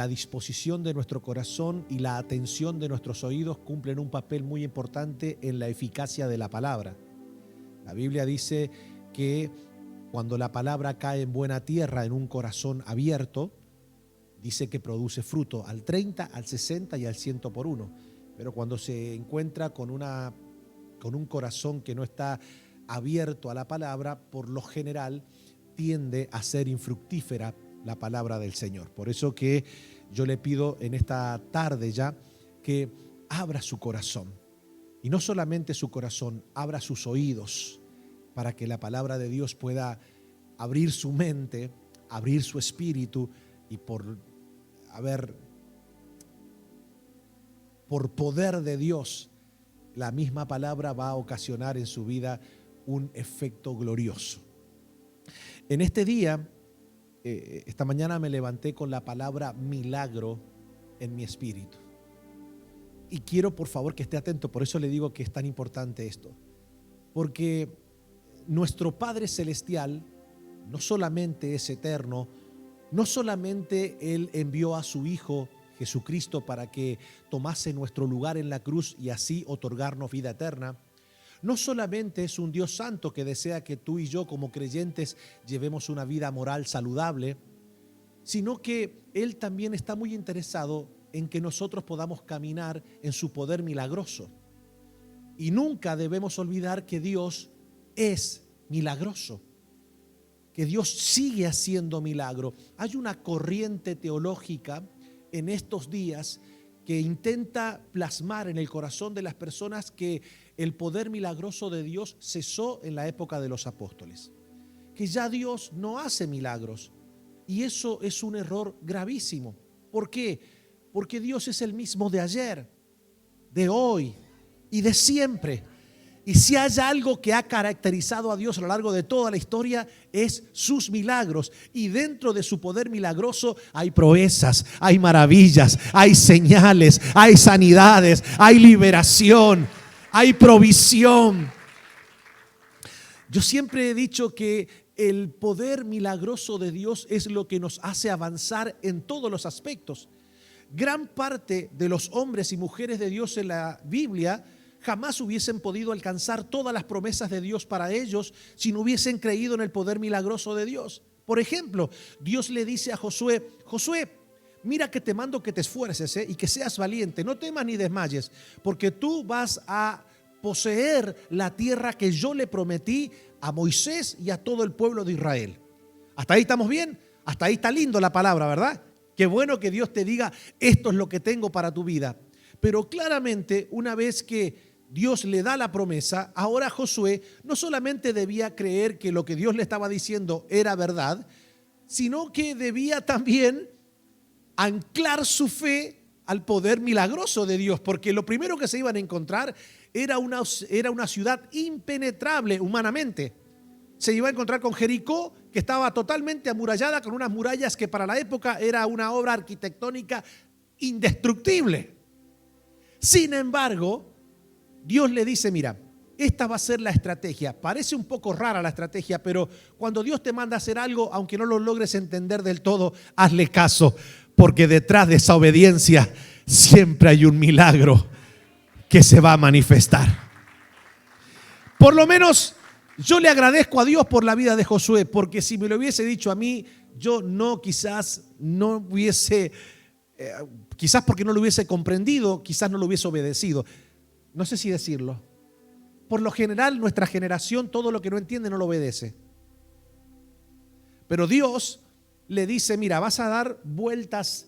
la disposición de nuestro corazón y la atención de nuestros oídos cumplen un papel muy importante en la eficacia de la palabra. La Biblia dice que cuando la palabra cae en buena tierra, en un corazón abierto, dice que produce fruto al 30, al 60 y al 100 por uno. Pero cuando se encuentra con un corazón que no está abierto a la palabra, por lo general tiende a ser infructífera la palabra del Señor. Por eso que yo le pido en esta tarde ya que abra su corazón. Y no solamente su corazón, abra sus oídos para que la palabra de Dios pueda abrir su mente, abrir su espíritu y por poder de Dios, la misma palabra va a ocasionar en su vida un efecto glorioso. En este día, esta mañana me levanté con la palabra milagro en mi espíritu. Y quiero, por favor, que esté atento, por eso le digo que es tan importante esto. Porque nuestro Padre Celestial no solamente es eterno, no solamente Él envió a su Hijo Jesucristo para que tomase nuestro lugar en la cruz y así otorgarnos vida eterna. No solamente es un Dios santo que desea que tú y yo como creyentes llevemos una vida moral saludable, sino que Él también está muy interesado en que nosotros podamos caminar en su poder milagroso. Y nunca debemos olvidar que Dios es milagroso, que Dios sigue haciendo milagro. Hay una corriente teológica en estos días que intenta plasmar en el corazón de las personas que el poder milagroso de Dios cesó en la época de los apóstoles, que ya Dios no hace milagros, y eso es un error gravísimo. ¿Por qué? Porque Dios es el mismo de ayer, de hoy y de siempre. Y si hay algo que ha caracterizado a Dios a lo largo de toda la historia, es sus milagros. Y dentro de su poder milagroso hay proezas, hay maravillas, hay señales, hay sanidades, hay liberación, hay provisión. Yo siempre he dicho que el poder milagroso de Dios es lo que nos hace avanzar en todos los aspectos. Gran parte de los hombres y mujeres de Dios en la Biblia jamás hubiesen podido alcanzar todas las promesas de Dios para ellos si no hubiesen creído en el poder milagroso de Dios. Por ejemplo, Dios le dice a Josué: Josué, mira que te mando que te esfuerces y que seas valiente, no temas ni desmayes, porque tú vas a poseer la tierra que yo le prometí a Moisés y a todo el pueblo de Israel. ¿Hasta ahí estamos bien? Hasta ahí está lindo la palabra, ¿verdad? Qué bueno que Dios te diga: esto es lo que tengo para tu vida. Pero claramente, una vez que Dios le da la promesa, ahora Josué no solamente debía creer que lo que Dios le estaba diciendo era verdad, sino que debía también anclar su fe al poder milagroso de Dios, porque lo primero que se iban a encontrar era una ciudad impenetrable humanamente. Se iba a encontrar con Jericó, que estaba totalmente amurallada, con unas murallas que para la época era una obra arquitectónica indestructible. Sin embargo, Dios le dice: mira, esta va a ser la estrategia. Parece un poco rara la estrategia, pero cuando Dios te manda a hacer algo, aunque no lo logres entender del todo, hazle caso, porque detrás de esa obediencia siempre hay un milagro que se va a manifestar. Por lo menos yo le agradezco a Dios por la vida de Josué, porque si me lo hubiese dicho a mí, yo quizás porque no lo hubiese comprendido, quizás no lo hubiese obedecido. No sé si decirlo. Por lo general, nuestra generación, todo lo que no entiende no lo obedece. Pero Dios le dice: mira, vas a dar vueltas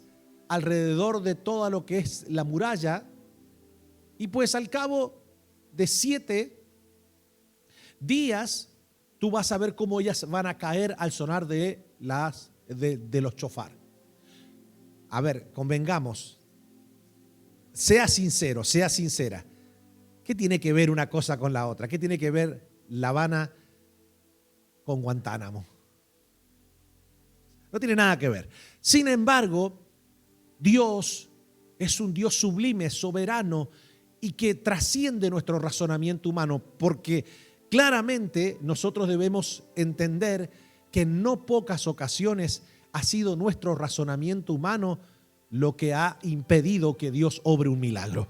alrededor de todo lo que es la muralla, y pues al cabo de 7 días tú vas a ver cómo ellas van a caer al sonar de los chofar. A ver, convengamos, sea sincero, sea sincera. ¿Qué tiene que ver una cosa con la otra? ¿Qué tiene que ver La Habana con Guantánamo? No tiene nada que ver. Sin embargo, Dios es un Dios sublime, soberano y que trasciende nuestro razonamiento humano, porque claramente nosotros debemos entender que en no pocas ocasiones ha sido nuestro razonamiento humano lo que ha impedido que Dios obre un milagro.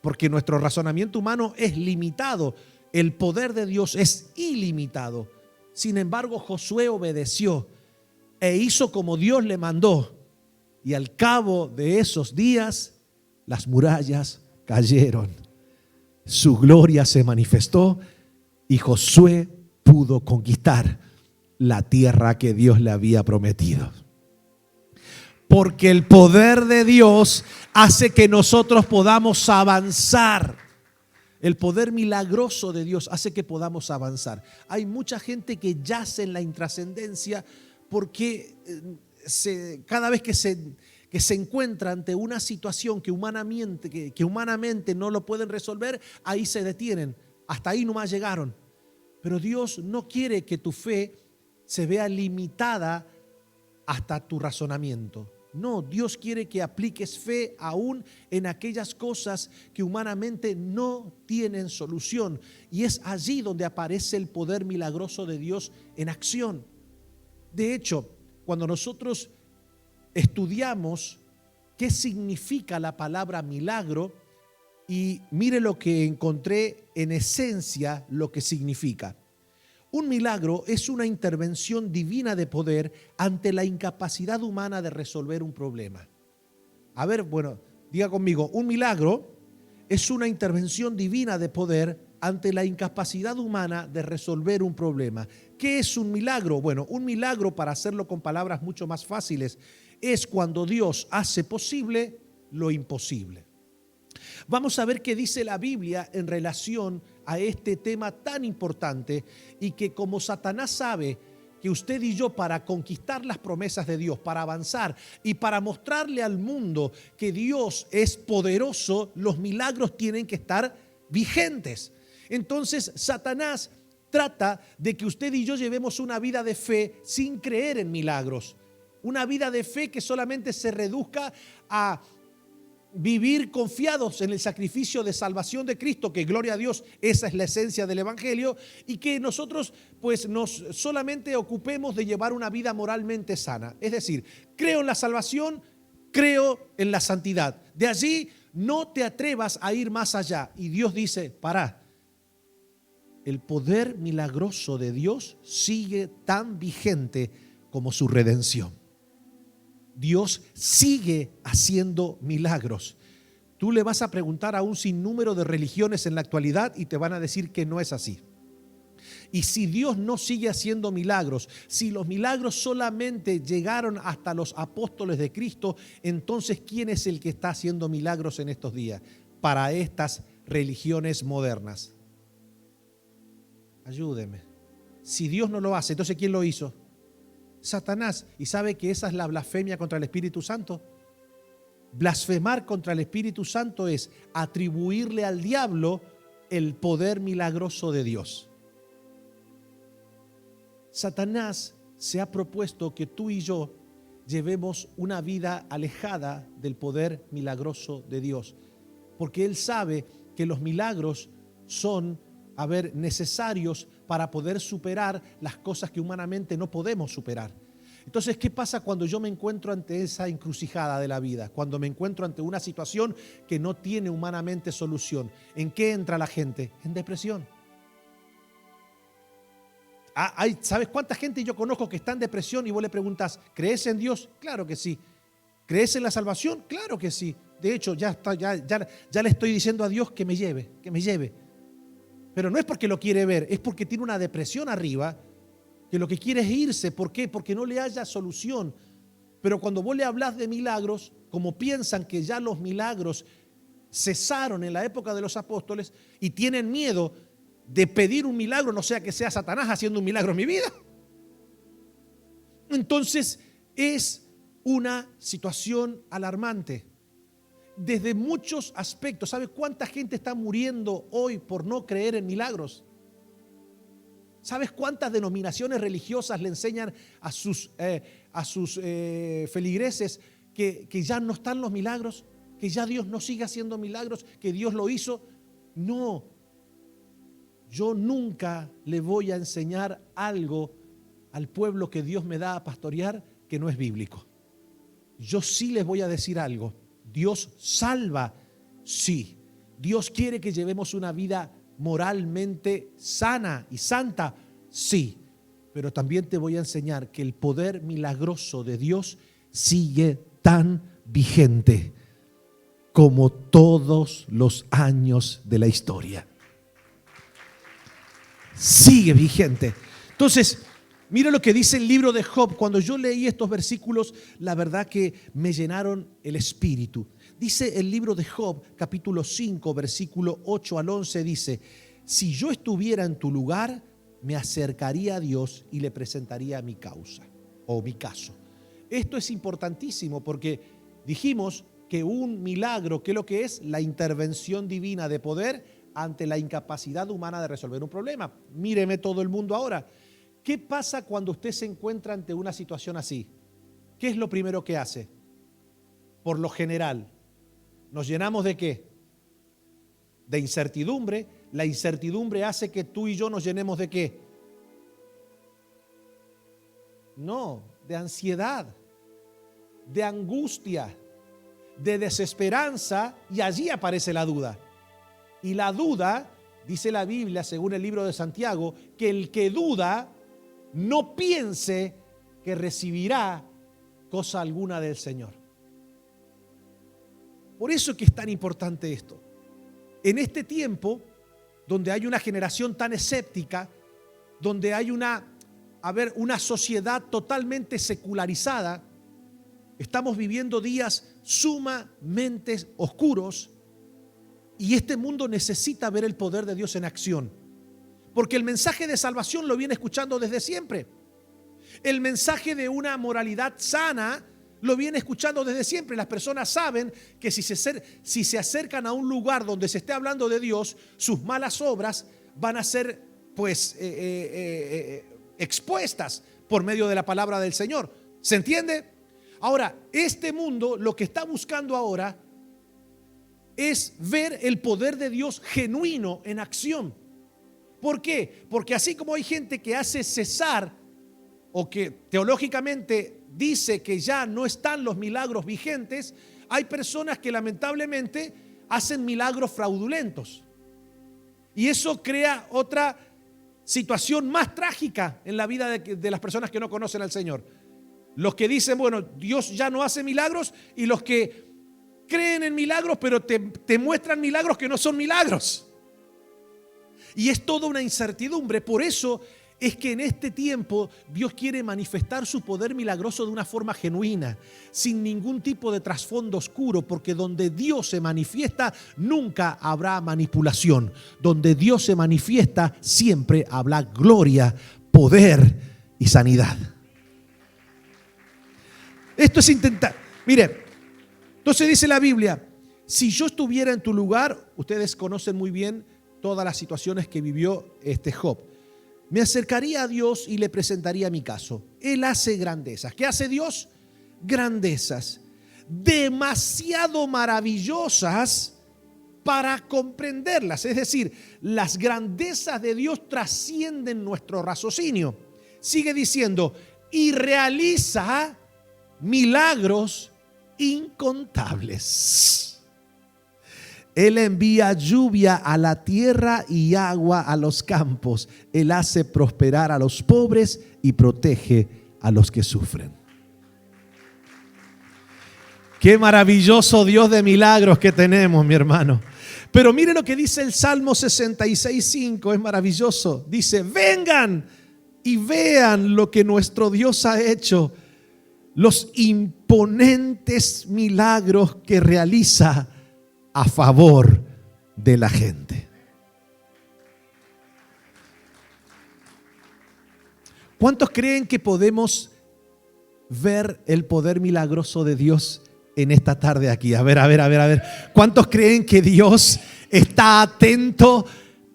Porque nuestro razonamiento humano es limitado, el poder de Dios es ilimitado. Sin embargo, Josué obedeció e hizo como Dios le mandó. Y al cabo de esos días, las murallas cayeron. Su gloria se manifestó y Josué pudo conquistar la tierra que Dios le había prometido. Porque el poder de Dios hace que nosotros podamos avanzar. El poder milagroso de Dios hace que podamos avanzar. Hay mucha gente que yace en la intrascendencia porque cada vez que se encuentra ante una situación que humanamente no lo pueden resolver, ahí se detienen. Hasta ahí nomás llegaron. Pero Dios no quiere que tu fe se vea limitada hasta tu razonamiento. No, Dios quiere que apliques fe aún en aquellas cosas que humanamente no tienen solución. Y es allí donde aparece el poder milagroso de Dios en acción. De hecho, cuando nosotros estudiamos qué significa la palabra milagro, y mire lo que encontré en esencia lo que significa. Un milagro es una intervención divina de poder ante la incapacidad humana de resolver un problema. A ver, bueno, diga conmigo, un milagro es una intervención divina de poder ante la incapacidad humana de resolver un problema. ¿Qué es un milagro? Bueno, un milagro, para hacerlo con palabras mucho más fáciles, es cuando Dios hace posible lo imposible. Vamos a ver qué dice la Biblia en relación a este tema tan importante, y que como Satanás sabe que usted y yo, para conquistar las promesas de Dios, para avanzar y para mostrarle al mundo que Dios es poderoso, los milagros tienen que estar vigentes. Entonces Satanás trata de que usted y yo llevemos una vida de fe sin creer en milagros. Una vida de fe que solamente se reduzca a vivir confiados en el sacrificio de salvación de Cristo, que gloria a Dios, esa es la esencia del Evangelio, y que nosotros pues nos solamente ocupemos de llevar una vida moralmente sana. Es decir, creo en la salvación, creo en la santidad. De allí no te atrevas a ir más allá. Y Dios dice, pará, el poder milagroso de Dios sigue tan vigente como su redención. Dios sigue haciendo milagros. Tú le vas a preguntar a un sinnúmero de religiones en la actualidad y te van a decir que no es así. Y si Dios no sigue haciendo milagros, si los milagros solamente llegaron hasta los apóstoles de Cristo, entonces ¿quién es el que está haciendo milagros en estos días para estas religiones modernas? Ayúdeme. Si Dios no lo hace, entonces ¿quién lo hizo? Satanás. ¿Y sabe que esa es la blasfemia contra el Espíritu Santo? Blasfemar contra el Espíritu Santo es atribuirle al diablo el poder milagroso de Dios. Satanás se ha propuesto que tú y yo llevemos una vida alejada del poder milagroso de Dios, porque él sabe que los milagros son necesarios para poder superar las cosas que humanamente no podemos superar. Entonces, ¿qué pasa cuando yo me encuentro ante esa encrucijada de la vida? Cuando me encuentro ante una situación que no tiene humanamente solución. ¿En qué entra la gente? En depresión. ¿Sabes cuánta gente yo conozco que está en depresión y vos le preguntas, ¿crees en Dios? Claro que sí. ¿Crees en la salvación? Claro que sí. De hecho, ya le estoy diciendo a Dios que me lleve. Pero no es porque lo quiere ver, es porque tiene una depresión arriba, que lo que quiere es irse. ¿Por qué? Porque no le haya solución. Pero cuando vos le hablas de milagros, como piensan que ya los milagros cesaron en la época de los apóstoles y tienen miedo de pedir un milagro, no sea que sea Satanás haciendo un milagro en mi vida. Entonces es una situación alarmante desde muchos aspectos. ¿Sabe cuánta gente está muriendo hoy por no creer en milagros? ¿Sabes cuántas denominaciones religiosas le enseñan a sus feligreses que ya no están los milagros, que ya Dios no sigue haciendo milagros, que Dios lo hizo? No, yo nunca le voy a enseñar algo al pueblo que Dios me da a pastorear que no es bíblico. yo sí les voy a decir algo. Dios salva, sí. Dios quiere que llevemos una vida moralmente sana y santa, sí. Pero también te voy a enseñar que el poder milagroso de Dios sigue tan vigente como todos los años de la historia. Sigue vigente. Entonces, mira lo que dice el libro de Job. Cuando yo leí estos versículos, la verdad que me llenaron el espíritu. Dice el libro de Job, capítulo 5, versículo 8 al 11, dice: si yo estuviera en tu lugar, me acercaría a Dios y le presentaría mi causa o mi caso. Esto es importantísimo porque dijimos que un milagro, ¿qué es lo que es? La intervención divina de poder ante la incapacidad humana de resolver un problema. Míreme todo el mundo ahora. ¿Qué pasa cuando usted se encuentra ante una situación así? ¿Qué es lo primero que hace? Por lo general, ¿nos llenamos de qué? De incertidumbre. La incertidumbre hace que tú y yo nos llenemos ¿de qué? No, de ansiedad, de angustia, de desesperanza, y allí aparece la duda. Y la duda, dice la Biblia, según el libro de Santiago, que el que duda no piense que recibirá cosa alguna del Señor. Por eso es que es tan importante esto. En este tiempo, donde hay una generación tan escéptica, donde hay una sociedad totalmente secularizada, estamos viviendo días sumamente oscuros. Y este mundo necesita ver el poder de Dios en acción. Porque el mensaje de salvación lo viene escuchando desde siempre. El mensaje de una moralidad sana lo viene escuchando desde siempre. Las personas saben que si se acercan a un lugar donde se esté hablando de Dios, sus malas obras van a ser expuestas por medio de la palabra del Señor. ¿Se entiende? Ahora, este mundo lo que está buscando ahora es ver el poder de Dios genuino en acción. ¿Por qué? Porque así como hay gente que hace cesar o que teológicamente dice que ya no están los milagros vigentes, hay personas que lamentablemente hacen milagros fraudulentos. Y eso crea otra situación más trágica en la vida de las personas que no conocen al Señor. Los que dicen, bueno, Dios ya no hace milagros, y los que creen en milagros, pero te muestran milagros que no son milagros. Y es toda una incertidumbre. Por eso es que en este tiempo Dios quiere manifestar su poder milagroso de una forma genuina, sin ningún tipo de trasfondo oscuro, porque donde Dios se manifiesta nunca habrá manipulación. Donde Dios se manifiesta siempre habrá gloria, poder y sanidad. Esto es intentar. Mire, entonces dice la Biblia, si yo estuviera en tu lugar, ustedes conocen muy bien todas las situaciones que vivió Job, me acercaría a Dios y le presentaría mi caso. Él hace grandezas. ¿Qué hace Dios? Grandezas demasiado maravillosas para comprenderlas. Es decir, las grandezas de Dios trascienden nuestro raciocinio. Sigue diciendo, y realiza milagros incontables. Él envía lluvia a la tierra y agua a los campos. Él hace prosperar a los pobres y protege a los que sufren. Qué maravilloso Dios de milagros que tenemos, mi hermano. Pero mire lo que dice el Salmo 66:5, es maravilloso. Dice, vengan y vean lo que nuestro Dios ha hecho, los imponentes milagros que realiza a favor de la gente. ¿Cuántos creen que podemos ver el poder milagroso de Dios en esta tarde aquí? A ver. ¿Cuántos creen que Dios está atento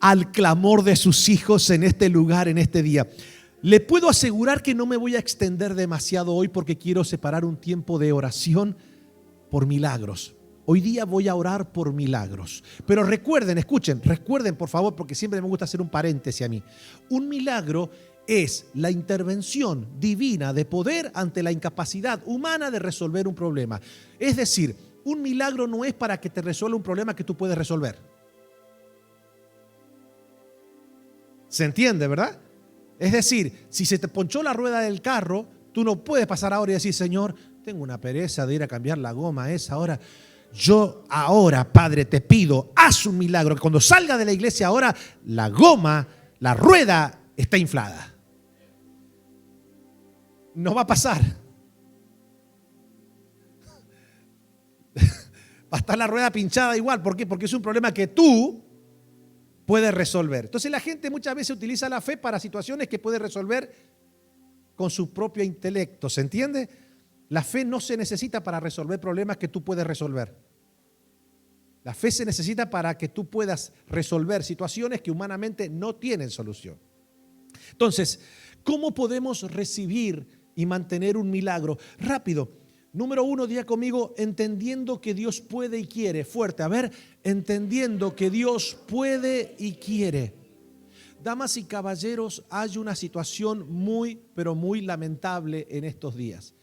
al clamor de sus hijos en este lugar, en este día? Le puedo asegurar que no me voy a extender demasiado hoy porque quiero separar un tiempo de oración por milagros. Hoy día voy a orar por milagros. Pero recuerden, recuerden por favor, porque siempre me gusta hacer un paréntesis a mí. Un milagro es la intervención divina de poder ante la incapacidad humana de resolver un problema. Es decir, un milagro no es para que te resuelva un problema que tú puedes resolver. ¿Se entiende, verdad? Es decir, si se te ponchó la rueda del carro, tú no puedes pasar ahora y decir, Señor, tengo una pereza de ir a cambiar la goma esa ahora. Yo ahora, Padre, te pido, haz un milagro, que cuando salga de la iglesia ahora, la goma, la rueda está inflada. No va a pasar. Va a estar la rueda pinchada igual. ¿Por qué? Porque es un problema que tú puedes resolver. Entonces la gente muchas veces utiliza la fe para situaciones que puede resolver con su propio intelecto. ¿Se entiende? La fe no se necesita para resolver problemas que tú puedes resolver. La fe se necesita para que tú puedas resolver situaciones que humanamente no tienen solución. Entonces, ¿cómo podemos recibir y mantener un milagro? Rápido. Número 1, diga conmigo, entendiendo que Dios puede y quiere. Fuerte, a ver, entendiendo que Dios puede y quiere. Damas y caballeros, hay una situación muy, pero muy lamentable en estos días.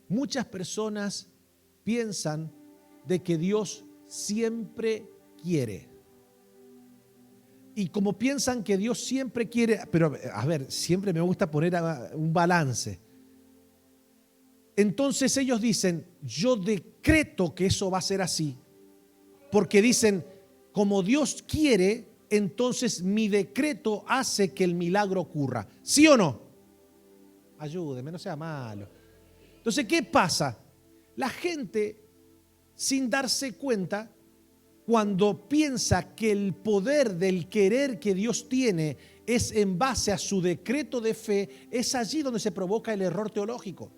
Muchas personas piensan de que Dios siempre quiere. Y como piensan que Dios siempre quiere, pero a ver, siempre me gusta poner un balance. Entonces ellos dicen, yo decreto que eso va a ser así. Porque dicen, como Dios quiere, entonces mi decreto hace que el milagro ocurra. ¿Sí o no? Ayúdeme, no sea malo. Entonces, ¿qué pasa? La gente, sin darse cuenta, cuando piensa que el poder del querer que Dios tiene es en base a su decreto de fe, es allí donde se provoca el error teológico.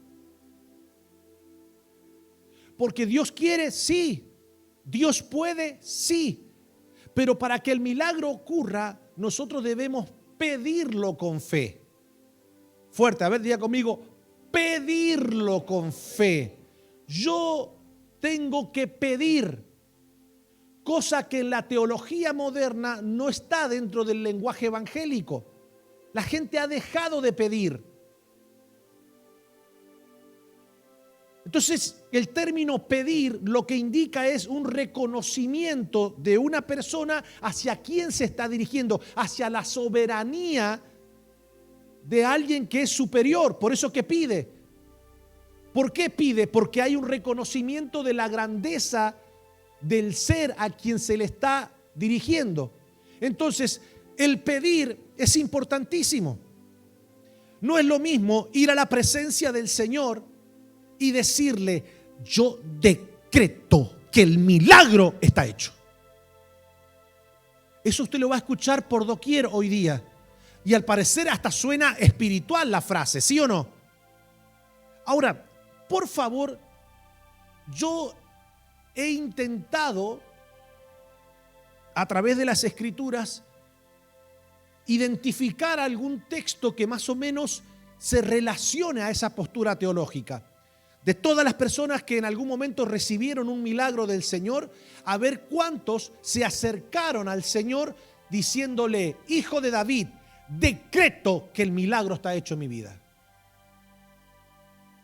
Porque Dios quiere, sí. Dios puede, sí. Pero para que el milagro ocurra, nosotros debemos pedirlo con fe. Fuerte, a ver, diga conmigo, pedirlo con fe. Yo tengo que pedir, cosa que en la teología moderna no está dentro del lenguaje evangélico. La gente ha dejado de pedir. Entonces, el término pedir lo que indica es un reconocimiento de una persona hacia quién se está dirigiendo, hacia la soberanía de alguien que es superior. Por eso que pide. ¿Por qué pide? Porque hay un reconocimiento de la grandeza del ser a quien se le está dirigiendo. Entonces, el pedir es importantísimo. No es lo mismo ir a la presencia del Señor y decirle, yo decreto que el milagro está hecho. Eso usted lo va a escuchar por doquier hoy día. Y al parecer hasta suena espiritual la frase, ¿sí o no? Ahora, por favor, yo he intentado a través de las Escrituras identificar algún texto que más o menos se relacione a esa postura teológica. De todas las personas que en algún momento recibieron un milagro del Señor, a ver cuántos se acercaron al Señor diciéndole, Hijo de David, decreto que el milagro está hecho en mi vida.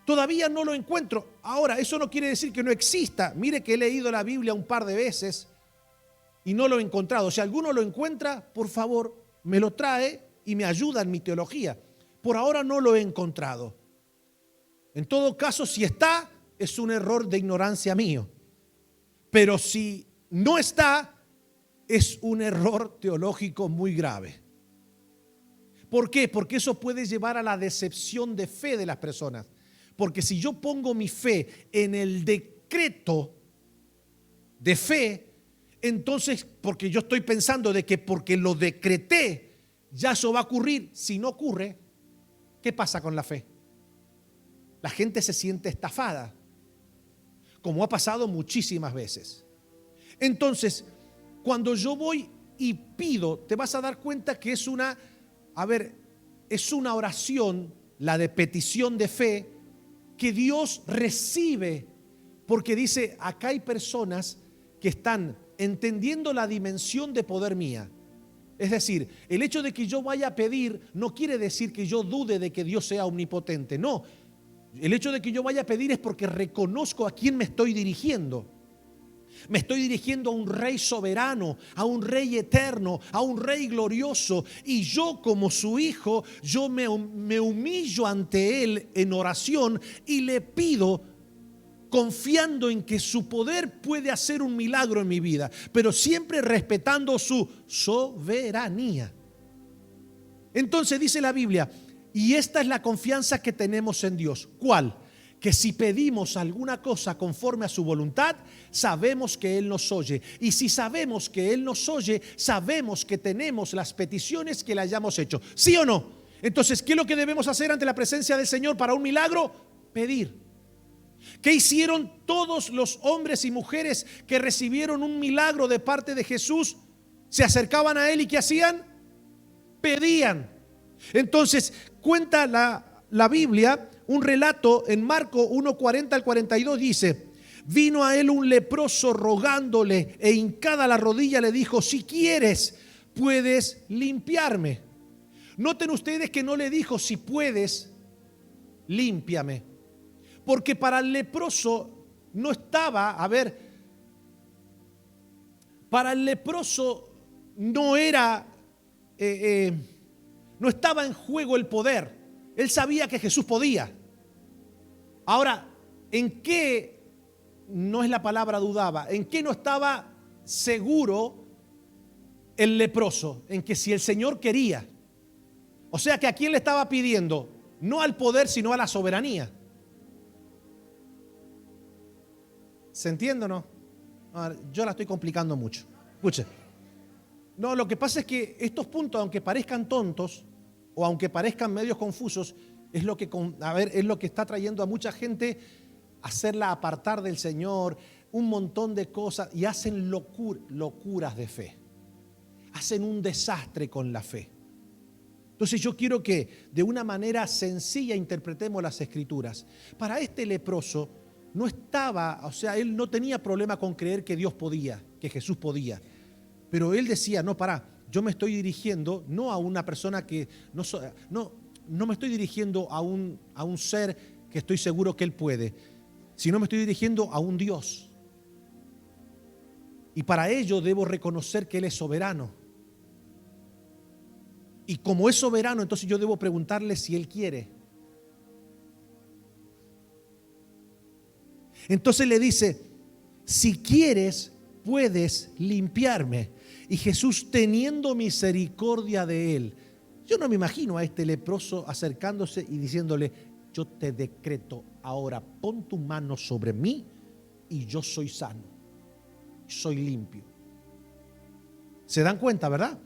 Todavía no lo encuentro. Ahora, eso no quiere decir que no exista. Mire que he leído la Biblia un par de veces y no lo he encontrado. Si alguno lo encuentra, por favor, me lo trae y me ayuda en mi teología. Por ahora no lo he encontrado. En todo caso, si está, es un error de ignorancia mío. Pero si no está, es un error teológico muy grave. ¿Por qué? Porque eso puede llevar a la decepción de fe de las personas. Porque si yo pongo mi fe en el decreto de fe, entonces, porque yo estoy pensando de que porque lo decreté, ya eso va a ocurrir. Si no ocurre, ¿qué pasa con la fe? La gente se siente estafada, como ha pasado muchísimas veces. Entonces, cuando yo voy y pido, te vas a dar cuenta que es una oración, la de petición de fe, que Dios recibe, porque dice, acá hay personas que están entendiendo la dimensión de poder mía, Es decir, el hecho de que yo vaya a pedir no quiere decir que yo dude de que Dios sea omnipotente. No, el hecho de que yo vaya a pedir es porque reconozco a quién me estoy dirigiendo. Me estoy dirigiendo a un rey soberano, a un rey eterno, a un rey glorioso. Y yo como su hijo, yo me humillo ante él en oración y le pido, confiando en que su poder puede hacer un milagro en mi vida, pero siempre respetando su soberanía. Entonces dice la Biblia, y esta es la confianza que tenemos en Dios. ¿Cuál? Que si pedimos alguna cosa conforme a su voluntad, sabemos que Él nos oye. Y si sabemos que Él nos oye, sabemos que tenemos las peticiones que le hayamos hecho. ¿Sí o no? Entonces, ¿qué es lo que debemos hacer ante la presencia del Señor para un milagro? Pedir. ¿Qué hicieron todos los hombres y mujeres que recibieron un milagro de parte de Jesús? Se acercaban a Él y ¿qué hacían? Pedían. Entonces, cuenta la Biblia un relato en Marcos 1:40 al 42, dice: vino a él un leproso rogándole e hincada la rodilla le dijo: si quieres, puedes limpiarme. Noten ustedes que no le dijo: si puedes, límpiame. Porque para el leproso no estaba, para el leproso no era, no estaba en juego el poder. Él sabía que Jesús podía. Ahora, ¿en qué no es la palabra dudaba? ¿En qué no estaba seguro el leproso? En que si el Señor quería. O sea que ¿a quién le estaba pidiendo? No al poder, sino a la soberanía. ¿Se entiende o no? Yo la estoy complicando mucho. Escuche. No, lo que pasa es que estos puntos, aunque parezcan tontos o aunque parezcan medios confusos, es lo que está trayendo a mucha gente a hacerla apartar del Señor, un montón de cosas, y hacen locuras de fe. Hacen un desastre con la fe. Entonces yo quiero que de una manera sencilla interpretemos las Escrituras. Para este leproso no estaba, él no tenía problema con creer que Dios podía, que Jesús podía. Pero él decía, no, yo me estoy dirigiendo no a una persona que, no me estoy dirigiendo a un ser que estoy seguro que Él puede, sino me estoy dirigiendo a un Dios. Y para ello debo reconocer que Él es soberano. Y como es soberano, entonces yo debo preguntarle si Él quiere. Entonces le dice: si quieres, puedes limpiarme. Y Jesús, teniendo misericordia de él, yo no me imagino a este leproso acercándose y diciéndole: yo te decreto ahora, pon tu mano sobre mí y yo soy sano, soy limpio. ¿Se dan cuenta, verdad?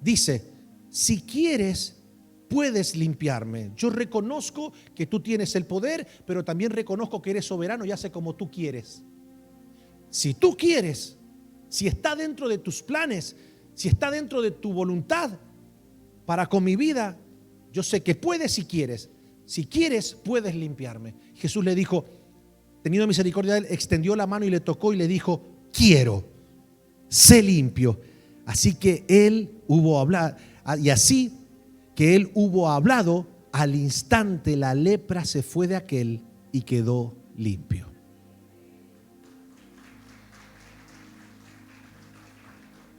Dice: si quieres, puedes limpiarme. Yo reconozco que tú tienes el poder, pero también reconozco que eres soberano y hace como tú quieres. Si tú quieres, si está dentro de tus planes, si está dentro de tu voluntad para con mi vida, yo sé que puedes si quieres. Si quieres, puedes limpiarme. Jesús le dijo, teniendo misericordia de él, extendió la mano y le tocó y le dijo: quiero, sé limpio. Así que él hubo hablado, y así que él hubo hablado, al instante la lepra se fue de aquel y quedó limpio.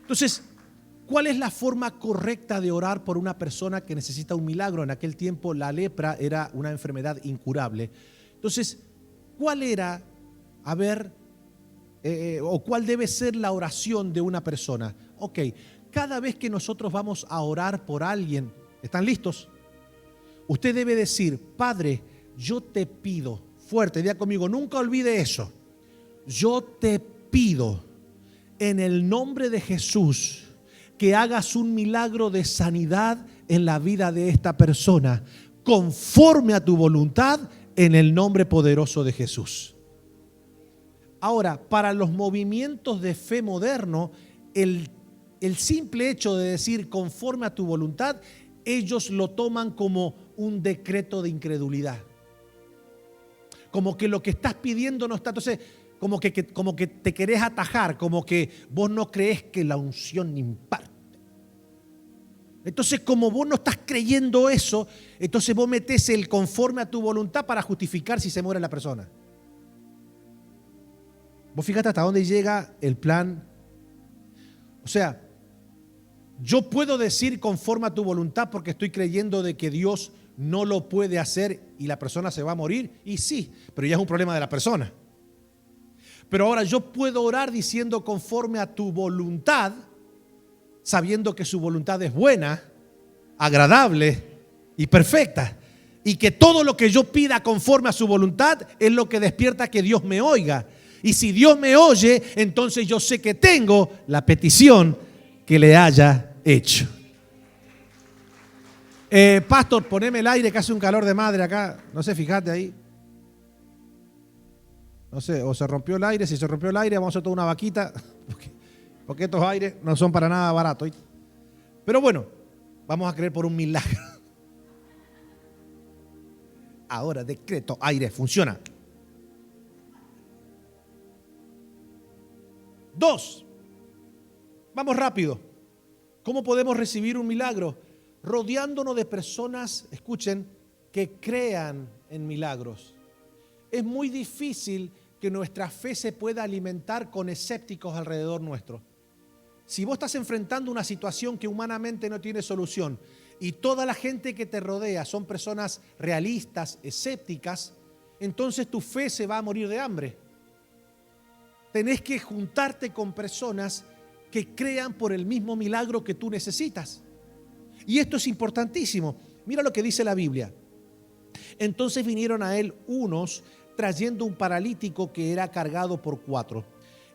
Entonces, ¿cuál es la forma correcta de orar por una persona que necesita un milagro? En aquel tiempo la lepra era una enfermedad incurable. Entonces, ¿cuál era, o cuál debe ser la oración de una persona? Ok, cada vez que nosotros vamos a orar por alguien, ¿están listos? Usted debe decir: Padre, yo te pido, fuerte, diga conmigo, nunca olvide eso. Yo te pido en el nombre de Jesús que hagas un milagro de sanidad en la vida de esta persona, conforme a tu voluntad, en el nombre poderoso de Jesús. Ahora, para los movimientos de fe moderno, el simple hecho de decir conforme a tu voluntad, ellos lo toman como un decreto de incredulidad. Como que lo que estás pidiendo no está. Entonces, como que te querés atajar, como que vos no crees que la unción imparte. Entonces, como vos no estás creyendo eso, entonces vos metés el conforme a tu voluntad para justificar si se muere la persona. Vos fíjate hasta dónde llega el plan. O sea, yo puedo decir conforme a tu voluntad porque estoy creyendo de que Dios no lo puede hacer y la persona se va a morir. Y sí, pero ya es un problema de la persona. Pero ahora yo puedo orar diciendo conforme a tu voluntad, sabiendo que su voluntad es buena, agradable y perfecta. Y que todo lo que yo pida conforme a su voluntad es lo que despierta que Dios me oiga. Y si Dios me oye, entonces yo sé que tengo la petición que le haya hecho. Pastor, poneme el aire que hace un calor de madre acá. No sé, fíjate ahí. No sé, o se rompió el aire. Si se rompió el aire, vamos a hacer toda una vaquita. Porque estos aires no son para nada baratos. Pero bueno, vamos a creer por un milagro. Ahora decreto, aire, funciona. 2. Vamos rápido. ¿Cómo podemos recibir un milagro? Rodeándonos de personas, escuchen, que crean en milagros. Es muy difícil que nuestra fe se pueda alimentar con escépticos alrededor nuestro. Si vos estás enfrentando una situación que humanamente no tiene solución y toda la gente que te rodea son personas realistas, escépticas, entonces tu fe se va a morir de hambre. Tenés que juntarte con personas que crean por el mismo milagro que tú necesitas. Y esto es importantísimo. Mira lo que dice la Biblia. Entonces vinieron a él unos trayendo un paralítico que era cargado por 4.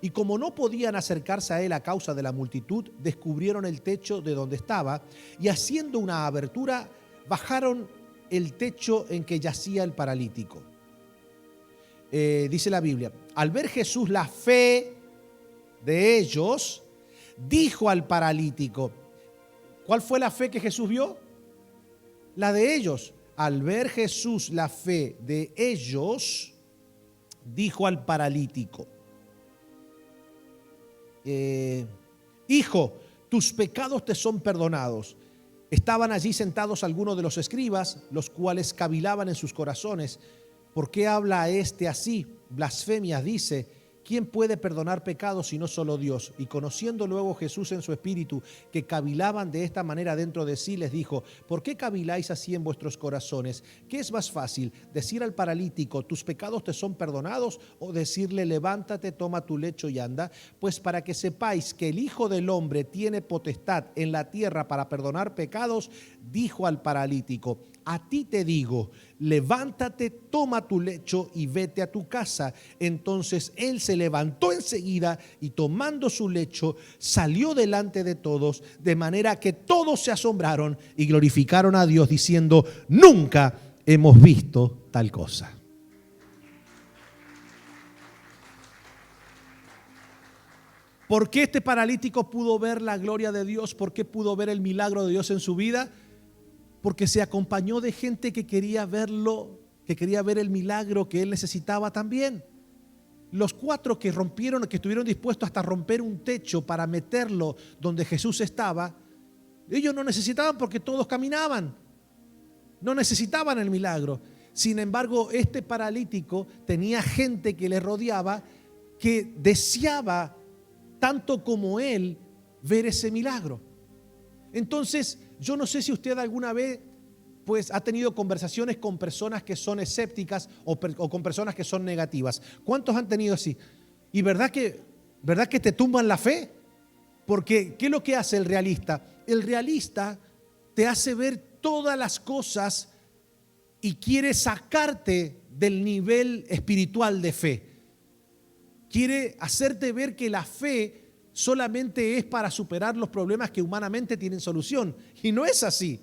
Y como no podían acercarse a él a causa de la multitud, descubrieron el techo de donde estaba y haciendo una abertura, bajaron el techo en que yacía el paralítico. Dice la Biblia, al ver Jesús la fe de ellos, dijo al paralítico, ¿cuál fue la fe que Jesús vio? La de ellos. Al ver Jesús la fe de ellos, dijo al paralítico, hijo, tus pecados te son perdonados. Estaban allí sentados algunos de los escribas, los cuales cavilaban en sus corazones. ¿Por qué habla este así? Blasfemias dice. ¿Quién puede perdonar pecados sino solo Dios? Y conociendo luego Jesús en su espíritu que cavilaban de esta manera dentro de sí, les dijo, ¿por qué caviláis así en vuestros corazones? ¿Qué es más fácil? ¿Decir al paralítico, tus pecados te son perdonados? ¿O decirle, levántate, toma tu lecho y anda? Pues para que sepáis que el Hijo del Hombre tiene potestad en la tierra para perdonar pecados, dijo al paralítico, a ti te digo, levántate, toma tu lecho y vete a tu casa. Entonces él se levantó enseguida y tomando su lecho salió delante de todos, de manera que todos se asombraron y glorificaron a Dios diciendo, nunca hemos visto tal cosa. ¿Por qué este paralítico pudo ver la gloria de Dios? ¿Por qué pudo ver el milagro de Dios en su vida? Porque se acompañó de gente que quería verlo, que quería ver el milagro que él necesitaba también. Los 4 que rompieron, que estuvieron dispuestos hasta romper un techo para meterlo donde Jesús estaba, ellos no necesitaban porque todos caminaban. No necesitaban el milagro. Sin embargo, este paralítico tenía gente que le rodeaba que deseaba, tanto como él, ver ese milagro. Entonces, yo no sé si usted alguna vez pues ha tenido conversaciones con personas que son escépticas o con personas que son negativas. ¿Cuántos han tenido así? ¿Y verdad que te tumban la fe? Porque ¿qué es lo que hace el realista? El realista te hace ver todas las cosas y quiere sacarte del nivel espiritual de fe. Quiere hacerte ver que la fe solamente es para superar los problemas que humanamente tienen solución. Y no es así.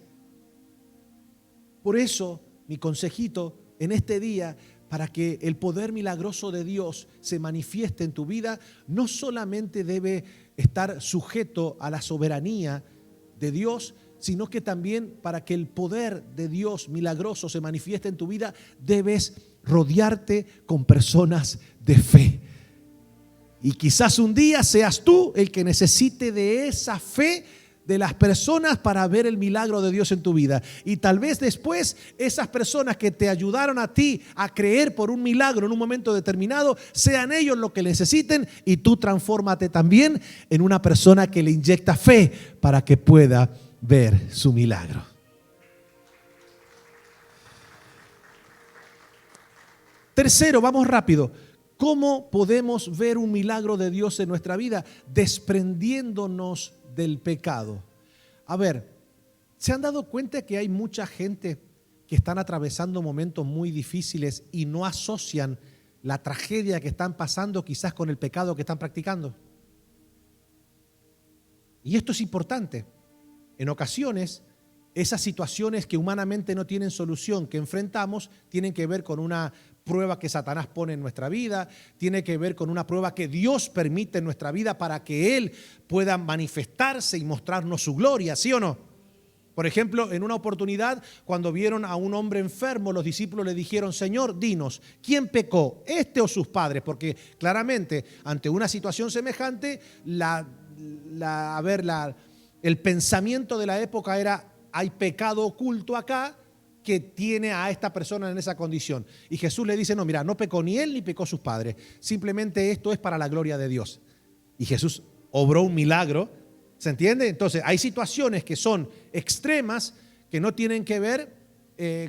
Por eso, mi consejito en este día, para que el poder milagroso de Dios se manifieste en tu vida, no solamente debe estar sujeto a la soberanía de Dios, sino que también para que el poder de Dios milagroso se manifieste en tu vida, debes rodearte con personas de fe. Y quizás un día seas tú el que necesite de esa fe de las personas para ver el milagro de Dios en tu vida. Y tal vez después esas personas que te ayudaron a ti a creer por un milagro en un momento determinado, sean ellos lo que necesiten y tú transfórmate también en una persona que le inyecta fe para que pueda ver su milagro. Tercero, vamos rápido. ¿Cómo podemos ver un milagro de Dios en nuestra vida? Desprendiéndonos del pecado. A ver, ¿se han dado cuenta que hay mucha gente que están atravesando momentos muy difíciles y no asocian la tragedia que están pasando quizás con el pecado que están practicando? Y esto es importante. En ocasiones, esas situaciones que humanamente no tienen solución, que enfrentamos, tienen que ver con una prueba que Satanás pone en nuestra vida, tiene que ver con una prueba que Dios permite en nuestra vida para que Él pueda manifestarse y mostrarnos su gloria, ¿sí o no? Por ejemplo, en una oportunidad, cuando vieron a un hombre enfermo, los discípulos le dijeron: Señor, dinos, ¿quién pecó, este o sus padres? Porque claramente, ante una situación semejante, el pensamiento de la época era: hay pecado oculto acá que tiene a esta persona en esa condición. Y Jesús le dice: no, mira, no pecó ni él ni pecó sus padres. Simplemente esto es para la gloria de Dios. Y Jesús obró un milagro. ¿Se entiende? Entonces hay situaciones que son extremas, que no tienen que ver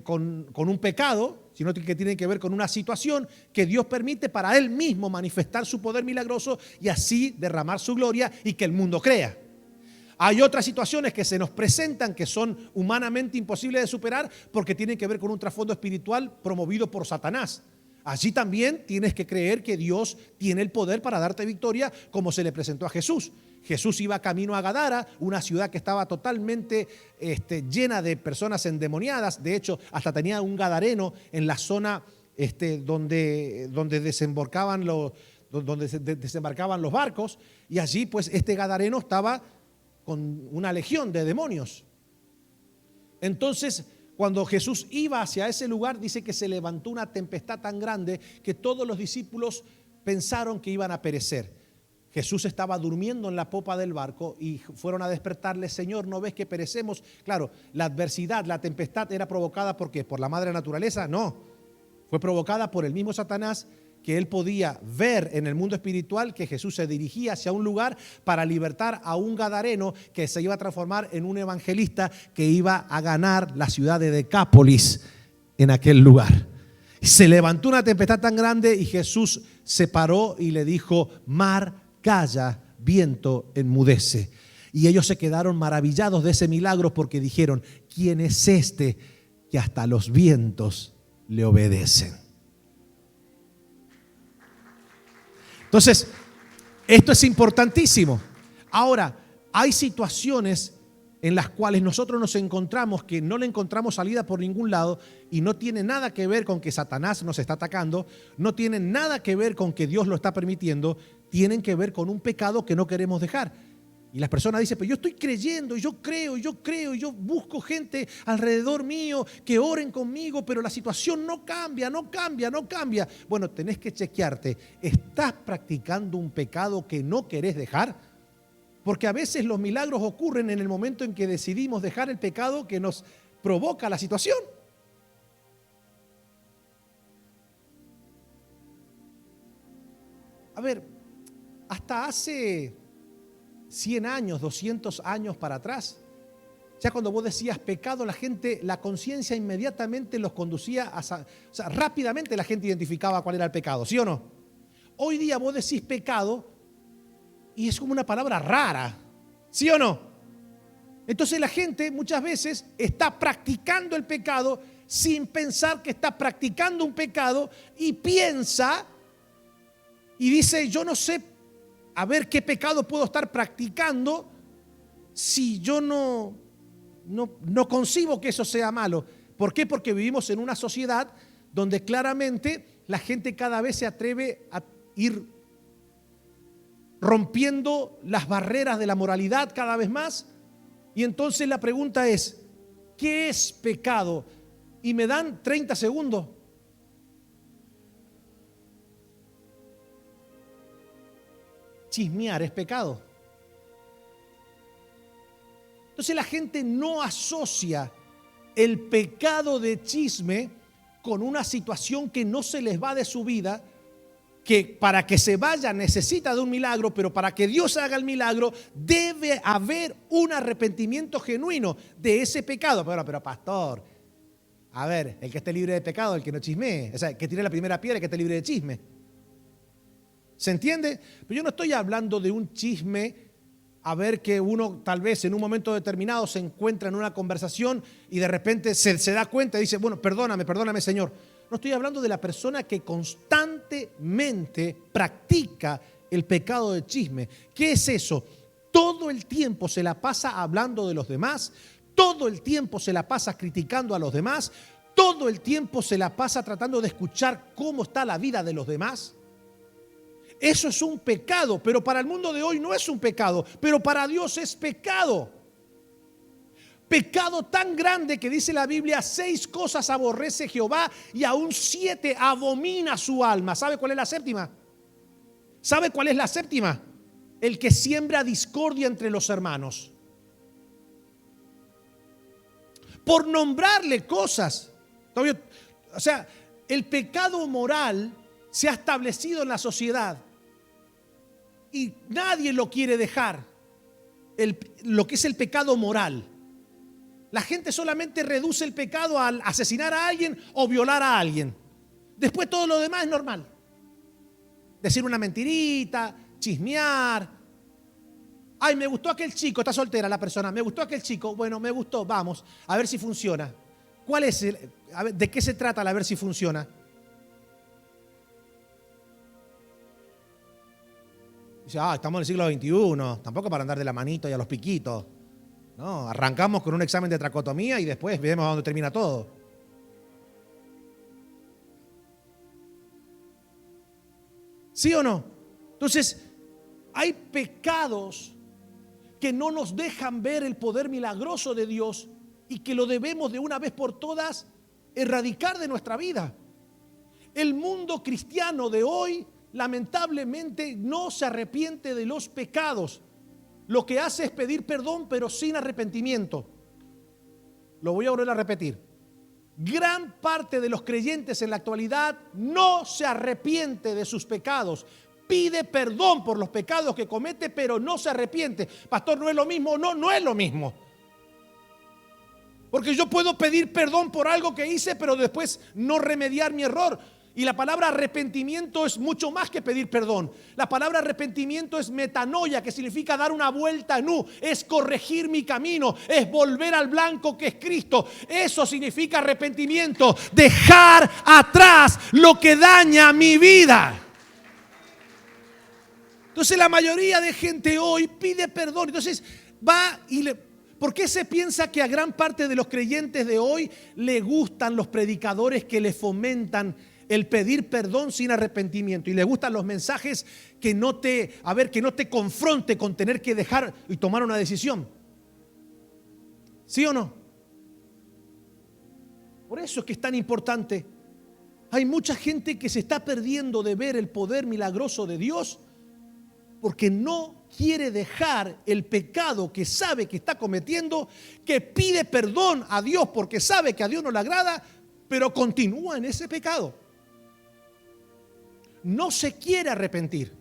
con un pecado, sino que tienen que ver con una situación que Dios permite para Él mismo manifestar su poder milagroso y así derramar su gloria y que el mundo crea. Hay otras situaciones que se nos presentan que son humanamente imposibles de superar porque tienen que ver con un trasfondo espiritual promovido por Satanás. Allí también tienes que creer que Dios tiene el poder para darte victoria, como se le presentó a Jesús. Jesús iba camino a Gadara, una ciudad que estaba totalmente llena de personas endemoniadas. De hecho, hasta tenía un gadareno en la zona donde desembarcaban los barcos. Y allí pues este gadareno estaba con una legión de demonios. Entonces, cuando Jesús iba hacia ese lugar, dice que se levantó una tempestad tan grande que todos los discípulos pensaron que iban a perecer. Jesús estaba durmiendo en la popa del barco y fueron a despertarle: Señor, ¿no ves que perecemos? Claro, la adversidad, la tempestad era provocada ¿por qué? ¿Por la madre naturaleza? No, fue provocada por el mismo Satanás, que él podía ver en el mundo espiritual que Jesús se dirigía hacia un lugar para libertar a un gadareno que se iba a transformar en un evangelista que iba a ganar la ciudad de Decápolis en aquel lugar. Se levantó una tempestad tan grande y Jesús se paró y le dijo: mar, calla, viento, enmudece. Y ellos se quedaron maravillados de ese milagro porque dijeron: ¿quién es este que hasta los vientos le obedecen? Entonces, esto es importantísimo. Ahora, hay situaciones en las cuales nosotros nos encontramos que no le encontramos salida por ningún lado y no tiene nada que ver con que Satanás nos está atacando, no tiene nada que ver con que Dios lo está permitiendo, tienen que ver con un pecado que no queremos dejar. Y las personas dicen: pero yo estoy creyendo, y yo creo, y yo busco gente alrededor mío que oren conmigo, pero la situación no cambia. Bueno, tenés que chequearte. ¿Estás practicando un pecado que no querés dejar? Porque a veces los milagros ocurren en el momento en que decidimos dejar el pecado que nos provoca la situación. A ver, hasta hace 100 años, 200 años para atrás, ya cuando vos decías pecado, la gente, la conciencia inmediatamente los conducía rápidamente la gente identificaba cuál era el pecado, ¿sí o no? Hoy día vos decís pecado y es como una palabra rara, ¿sí o no? Entonces la gente muchas veces está practicando el pecado sin pensar que está practicando un pecado y piensa y dice: yo no sé a ver qué pecado puedo estar practicando si yo no concibo que eso sea malo. ¿Por qué? Porque vivimos en una sociedad donde claramente la gente cada vez se atreve a ir rompiendo las barreras de la moralidad cada vez más. Y entonces la pregunta es: ¿qué es pecado? Y me dan 30 segundos. Chismear es pecado. Entonces la gente no asocia el pecado de chisme con una situación que no se les va de su vida, que para que se vaya necesita de un milagro, pero para que Dios haga el milagro debe haber un arrepentimiento genuino de ese pecado. Pero pastor, a ver, el que esté libre de pecado, el que no chismee, o sea, que tire la primera piedra, el que esté libre de chisme. ¿Se entiende? Pero yo no estoy hablando de un chisme, a ver, que uno tal vez en un momento determinado se encuentra en una conversación y de repente se da cuenta y dice, bueno, perdóname Señor. No estoy hablando de la persona que constantemente practica el pecado de chisme. ¿Qué es eso? Todo el tiempo se la pasa hablando de los demás, todo el tiempo se la pasa criticando a los demás, todo el tiempo se la pasa tratando de escuchar cómo está la vida de los demás. Eso es un pecado, pero para el mundo de hoy no es un pecado, pero para Dios es pecado. Pecado tan grande que dice la Biblia, 6 cosas aborrece Jehová y aún 7 abomina su alma. ¿Sabe cuál es la séptima? ¿Sabe cuál es la séptima? El que siembra discordia entre los hermanos. Por nombrarle cosas. O sea, el pecado moral se ha establecido en la sociedad y nadie lo quiere dejar. Lo que es el pecado moral. La gente solamente reduce el pecado al asesinar a alguien o violar a alguien. Después todo lo demás es normal. Decir una mentirita, chismear. Ay, me gustó aquel chico, está soltera la persona. Me gustó aquel chico, bueno, me gustó, vamos, a ver si funciona. ¿Cuál es a ver, ¿de qué se trata a ver si funciona? Dice, estamos en el siglo XXI, tampoco para andar de la manito y a los piquitos. No, arrancamos con un examen de tracotomía y después vemos a dónde termina todo. ¿Sí o no? Entonces, hay pecados que no nos dejan ver el poder milagroso de Dios y que lo debemos de una vez por todas erradicar de nuestra vida. El mundo cristiano de hoy, lamentablemente, no se arrepiente de los pecados. Lo que hace es pedir perdón, pero sin arrepentimiento. Lo voy a volver a repetir. Gran parte de los creyentes en la actualidad no se arrepiente de sus pecados. Pide perdón por los pecados que comete, pero no se arrepiente. Pastor, ¿no es lo mismo? No, no es lo mismo. Porque yo puedo pedir perdón por algo que hice, pero después no remediar mi error. Y la palabra arrepentimiento es mucho más que pedir perdón. La palabra arrepentimiento es metanoia, que significa dar una vuelta en U, es corregir mi camino, es volver al blanco que es Cristo. Eso significa arrepentimiento, dejar atrás lo que daña mi vida. Entonces la mayoría de gente hoy pide perdón. Entonces va y ¿por qué se piensa que a gran parte de los creyentes de hoy le gustan los predicadores que le fomentan el pedir perdón sin arrepentimiento? Y le gustan los mensajes que no te confronte con tener que dejar y tomar una decisión. ¿Sí o no? Por eso es que es tan importante. Hay mucha gente que se está perdiendo de ver el poder milagroso de Dios porque no quiere dejar el pecado que sabe que está cometiendo, que pide perdón a Dios porque sabe que a Dios no le agrada, pero continúa en ese pecado. No se quiere arrepentir.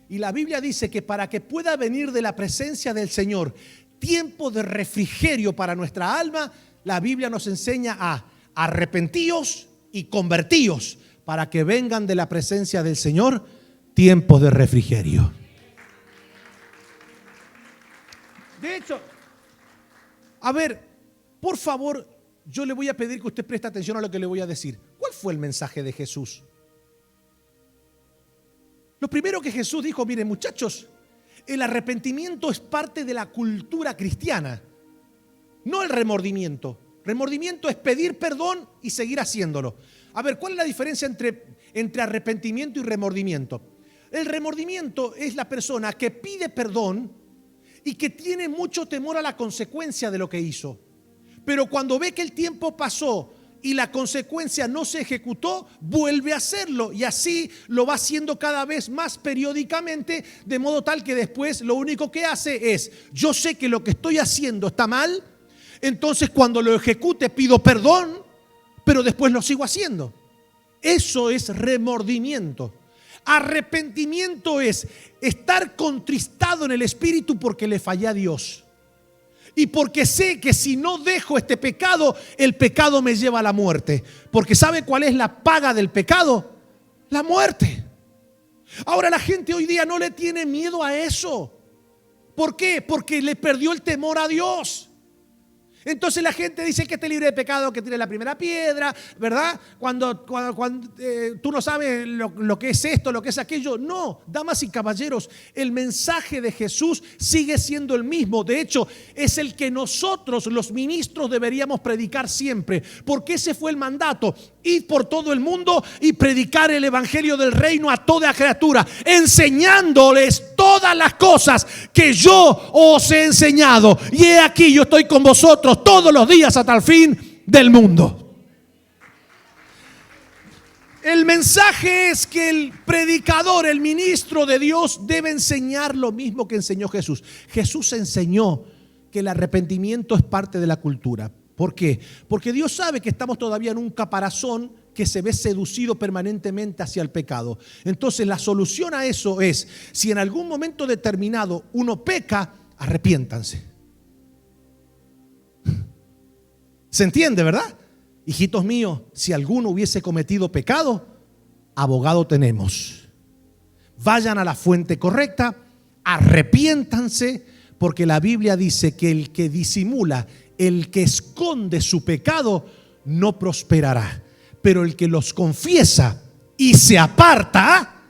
Y la Biblia dice que para que pueda venir de la presencia del Señor tiempo de refrigerio para nuestra alma, la Biblia nos enseña a arrepentíos y convertíos para que vengan de la presencia del Señor tiempos de refrigerio. De hecho, a ver, por favor, yo le voy a pedir que usted preste atención a lo que le voy a decir. ¿Cuál fue el mensaje de Jesús? Lo primero que Jesús dijo, miren muchachos, el arrepentimiento es parte de la cultura cristiana, no el remordimiento. Remordimiento es pedir perdón y seguir haciéndolo. A ver, ¿cuál es la diferencia entre arrepentimiento y remordimiento? El remordimiento es la persona que pide perdón y que tiene mucho temor a la consecuencia de lo que hizo. Pero cuando ve que el tiempo pasó y la consecuencia no se ejecutó, vuelve a hacerlo. Y así lo va haciendo cada vez más periódicamente, de modo tal que después lo único que hace es: yo sé que lo que estoy haciendo está mal, entonces cuando lo ejecute pido perdón, pero después lo sigo haciendo. Eso es remordimiento. Arrepentimiento es estar contristado en el espíritu porque le fallé a Dios. Y porque sé que si no dejo este pecado, el pecado me lleva a la muerte. Porque ¿sabe cuál es la paga del pecado? La muerte. Ahora la gente hoy día no le tiene miedo a eso. ¿Por qué? Porque le perdió el temor a Dios. Entonces la gente dice que esté libre de pecado, que tire la primera piedra, ¿verdad? Cuando tú no sabes lo que es esto, lo que es aquello. No, damas y caballeros, el mensaje de Jesús sigue siendo el mismo. De hecho, es el que nosotros, los ministros, deberíamos predicar siempre. Porque ese fue el mandato: ir por todo el mundo y predicar el evangelio del reino a toda criatura, enseñándoles todas las cosas que yo os he enseñado. Y he aquí, yo estoy con vosotros todos los días hasta el fin del mundo. El mensaje es que el predicador, el ministro de Dios, debe enseñar lo mismo que enseñó Jesús. Jesús enseñó que el arrepentimiento es parte de la cultura. ¿Por qué? Porque Dios sabe que estamos todavía en un caparazón que se ve seducido permanentemente hacia el pecado. Entonces la solución a eso es: si en algún momento determinado uno peca, arrepiéntanse. ¿Se entiende, verdad? Hijitos míos, si alguno hubiese cometido pecado, abogado tenemos. Vayan a la fuente correcta, arrepiéntanse, porque la Biblia dice que el que disimula, el que esconde su pecado, no prosperará. Pero el que los confiesa y se aparta,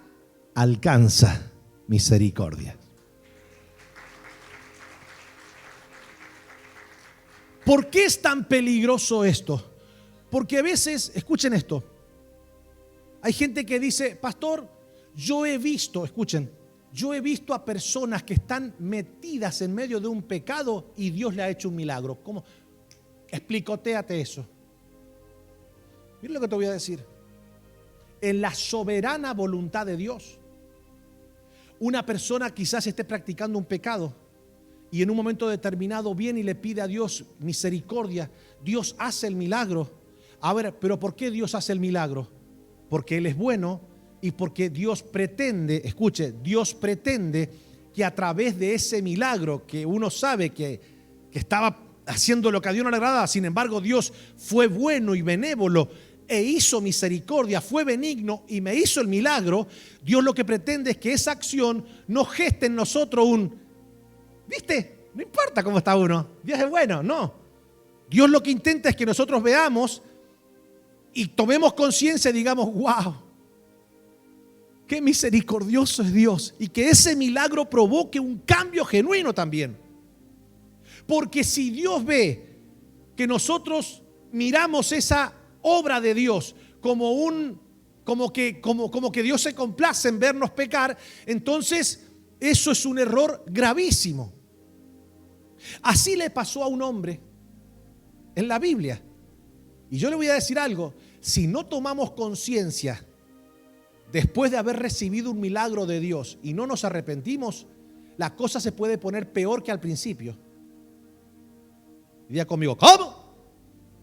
alcanza misericordia. ¿Por qué es tan peligroso esto? Porque a veces, escuchen esto, hay gente que dice: pastor, yo he visto a personas que están metidas en medio de un pecado y Dios le ha hecho un milagro. ¿Cómo? Explicotéate eso. Mira lo que te voy a decir. En la soberana voluntad de Dios, una persona quizás esté practicando un pecado y en un momento determinado viene y le pide a Dios misericordia. Dios hace el milagro. A ver, pero ¿por qué Dios hace el milagro? Porque Él es bueno y porque Dios pretende, escuche, Dios pretende que a través de ese milagro que uno sabe que estaba haciendo lo que a Dios no le agradaba, sin embargo Dios fue bueno y benévolo e hizo misericordia, fue benigno y me hizo el milagro. Dios lo que pretende es que esa acción no geste en nosotros ¿viste? No importa cómo está uno, Dios es bueno, no. Dios lo que intenta es que nosotros veamos y tomemos conciencia y digamos: wow, qué misericordioso es Dios. Y que ese milagro provoque un cambio genuino también. Porque si Dios ve que nosotros miramos esa obra de Dios como que Dios se complace en vernos pecar, entonces eso es un error gravísimo. Así le pasó a un hombre en la Biblia. Y yo le voy a decir algo: si no tomamos conciencia después de haber recibido un milagro de Dios y no nos arrepentimos, la cosa se puede poner peor que al principio. Diga conmigo: ¿cómo?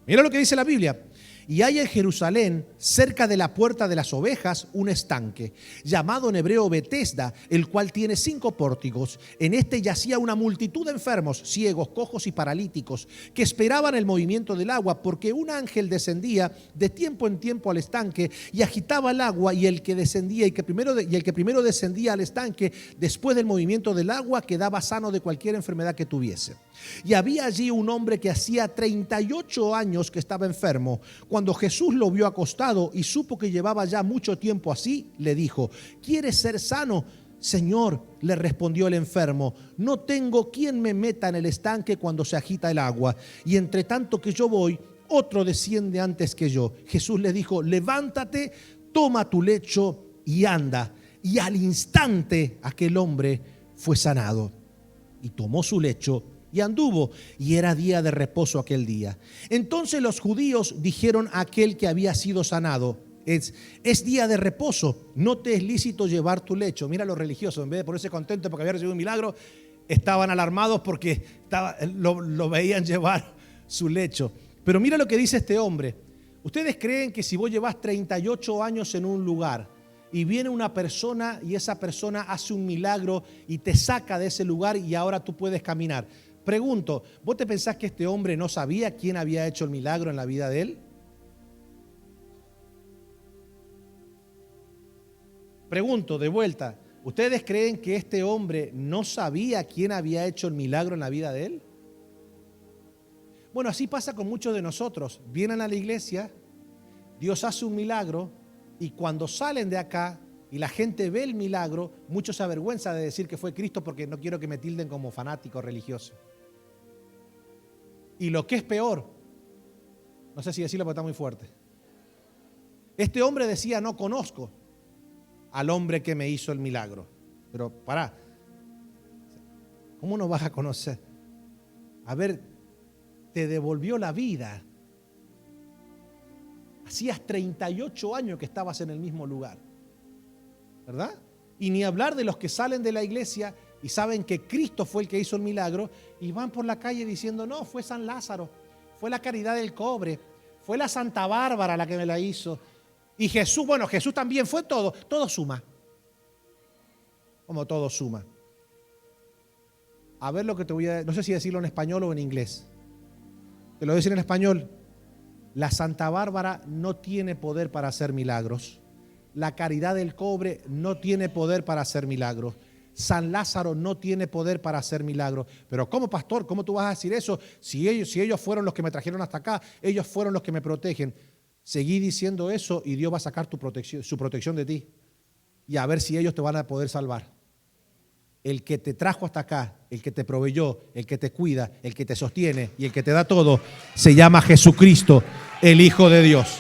Mira lo que dice la Biblia. Y hay en Jerusalén, cerca de la puerta de las ovejas, un estanque, llamado en hebreo Betesda, el cual tiene 5 pórticos. En este yacía una multitud de enfermos, ciegos, cojos y paralíticos, que esperaban el movimiento del agua, porque un ángel descendía de tiempo en tiempo al estanque y agitaba el agua, y el que descendía el que primero descendía al estanque, después del movimiento del agua, quedaba sano de cualquier enfermedad que tuviese. Y había allí un hombre que hacía 38 años que estaba enfermo. Cuando Jesús lo vio acostado y supo que llevaba ya mucho tiempo así, le dijo: ¿quieres ser sano? Señor, le respondió el enfermo, no tengo quien me meta en el estanque cuando se agita el agua, y entre tanto que yo voy, otro desciende antes que yo. Jesús le dijo: levántate, toma tu lecho y anda. Y al instante aquel hombre fue sanado y tomó su lecho Y anduvo, y era día de reposo aquel día. Entonces los judíos dijeron a aquel que había sido sanado: es día de reposo, no te es lícito llevar tu lecho. Mira los religiosos, en vez de ponerse contentos porque había recibido un milagro, estaban alarmados porque lo veían llevar su lecho. Pero mira lo que dice este hombre. ¿Ustedes creen que si vos llevas 38 años en un lugar y viene una persona y esa persona hace un milagro y te saca de ese lugar y ahora tú puedes caminar? Pregunto, ¿vos te pensás que este hombre no sabía quién había hecho el milagro en la vida de él? Pregunto de vuelta, ¿ustedes creen que este hombre no sabía quién había hecho el milagro en la vida de él? Bueno, así pasa con muchos de nosotros. Vienen a la iglesia, Dios hace un milagro y cuando salen de acá y la gente ve el milagro, muchos se avergüenzan de decir que fue Cristo porque no quiero que me tilden como fanático religioso. Y lo que es peor, no sé si decirlo porque está muy fuerte, este hombre decía: no conozco al hombre que me hizo el milagro. Pero pará, ¿cómo no vas a conocer? A ver, te devolvió la vida. Hacías 38 años que estabas en el mismo lugar, ¿verdad? Y ni hablar de los que salen de la iglesia y saben que Cristo fue el que hizo el milagro y van por la calle diciendo: no, fue San Lázaro, fue la Caridad del Cobre, fue la Santa Bárbara la que me la hizo. Y Jesús, bueno, Jesús también fue todo suma. Como todo suma. A ver lo que te voy a decir, no sé si decirlo en español o en inglés. Te lo voy a decir en español. La Santa Bárbara no tiene poder para hacer milagros. La Caridad del Cobre no tiene poder para hacer milagros. San Lázaro no tiene poder para hacer milagros. Pero ¿cómo, pastor? ¿Cómo tú vas a decir eso? Si ellos fueron los que me trajeron hasta acá, ellos fueron los que me protegen. Seguí diciendo eso y Dios va a sacar su protección de ti. Y a ver si ellos te van a poder salvar. El que te trajo hasta acá, el que te proveyó, el que te cuida, el que te sostiene y el que te da todo, se llama Jesucristo, el Hijo de Dios.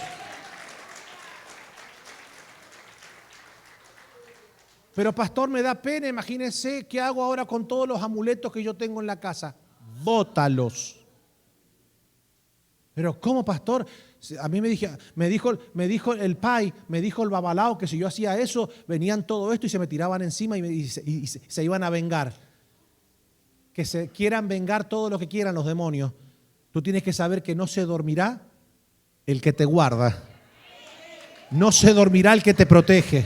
Pero pastor, me da pena, imagínense qué hago ahora con todos los amuletos que yo tengo en la casa. Bótalos. Pero ¿cómo, pastor? A mí me dijo el pai, me dijo el babalao que si yo hacía eso, venían todo esto y se me tiraban encima y se iban a vengar. Que se quieran vengar todo lo que quieran los demonios. Tú tienes que saber que no se dormirá el que te guarda. No se dormirá el que te protege.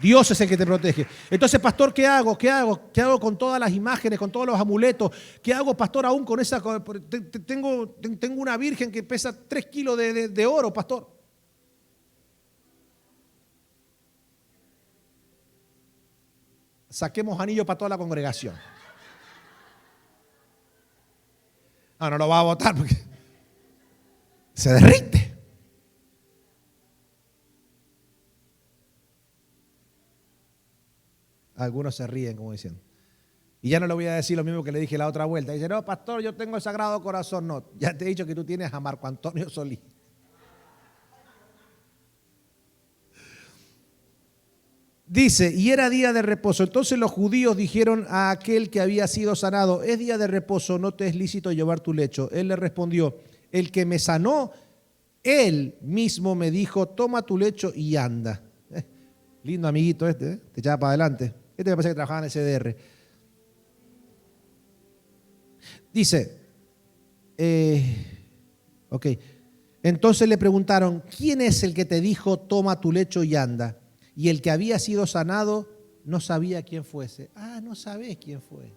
Dios es el que te protege. Entonces, pastor, ¿qué hago? ¿Qué hago con todas las imágenes, con todos los amuletos? ¿Qué hago, pastor, aún con esa? Tengo una virgen que pesa 3 kilos de oro, pastor. Saquemos anillo para toda la congregación. No lo va a botar porque se derrite. Algunos se ríen como diciendo. Y ya no le voy a decir lo mismo que le dije la otra vuelta. Dice: no, pastor, yo tengo el Sagrado Corazón. No, ya te he dicho que tú tienes a Marco Antonio Solís. Dice: y era día de reposo. Entonces los judíos dijeron a aquel que había sido sanado: es día de reposo, no te es lícito llevar tu lecho. Él le respondió: el que me sanó, él mismo me dijo: toma tu lecho y anda. Lindo amiguito este, te echaba para adelante. Este me parece que trabajaba en el CDR. Dice, ok. Entonces le preguntaron: ¿quién es el que te dijo toma tu lecho y anda? Y el que había sido sanado no sabía quién fuese. Ah, no sabés quién fue.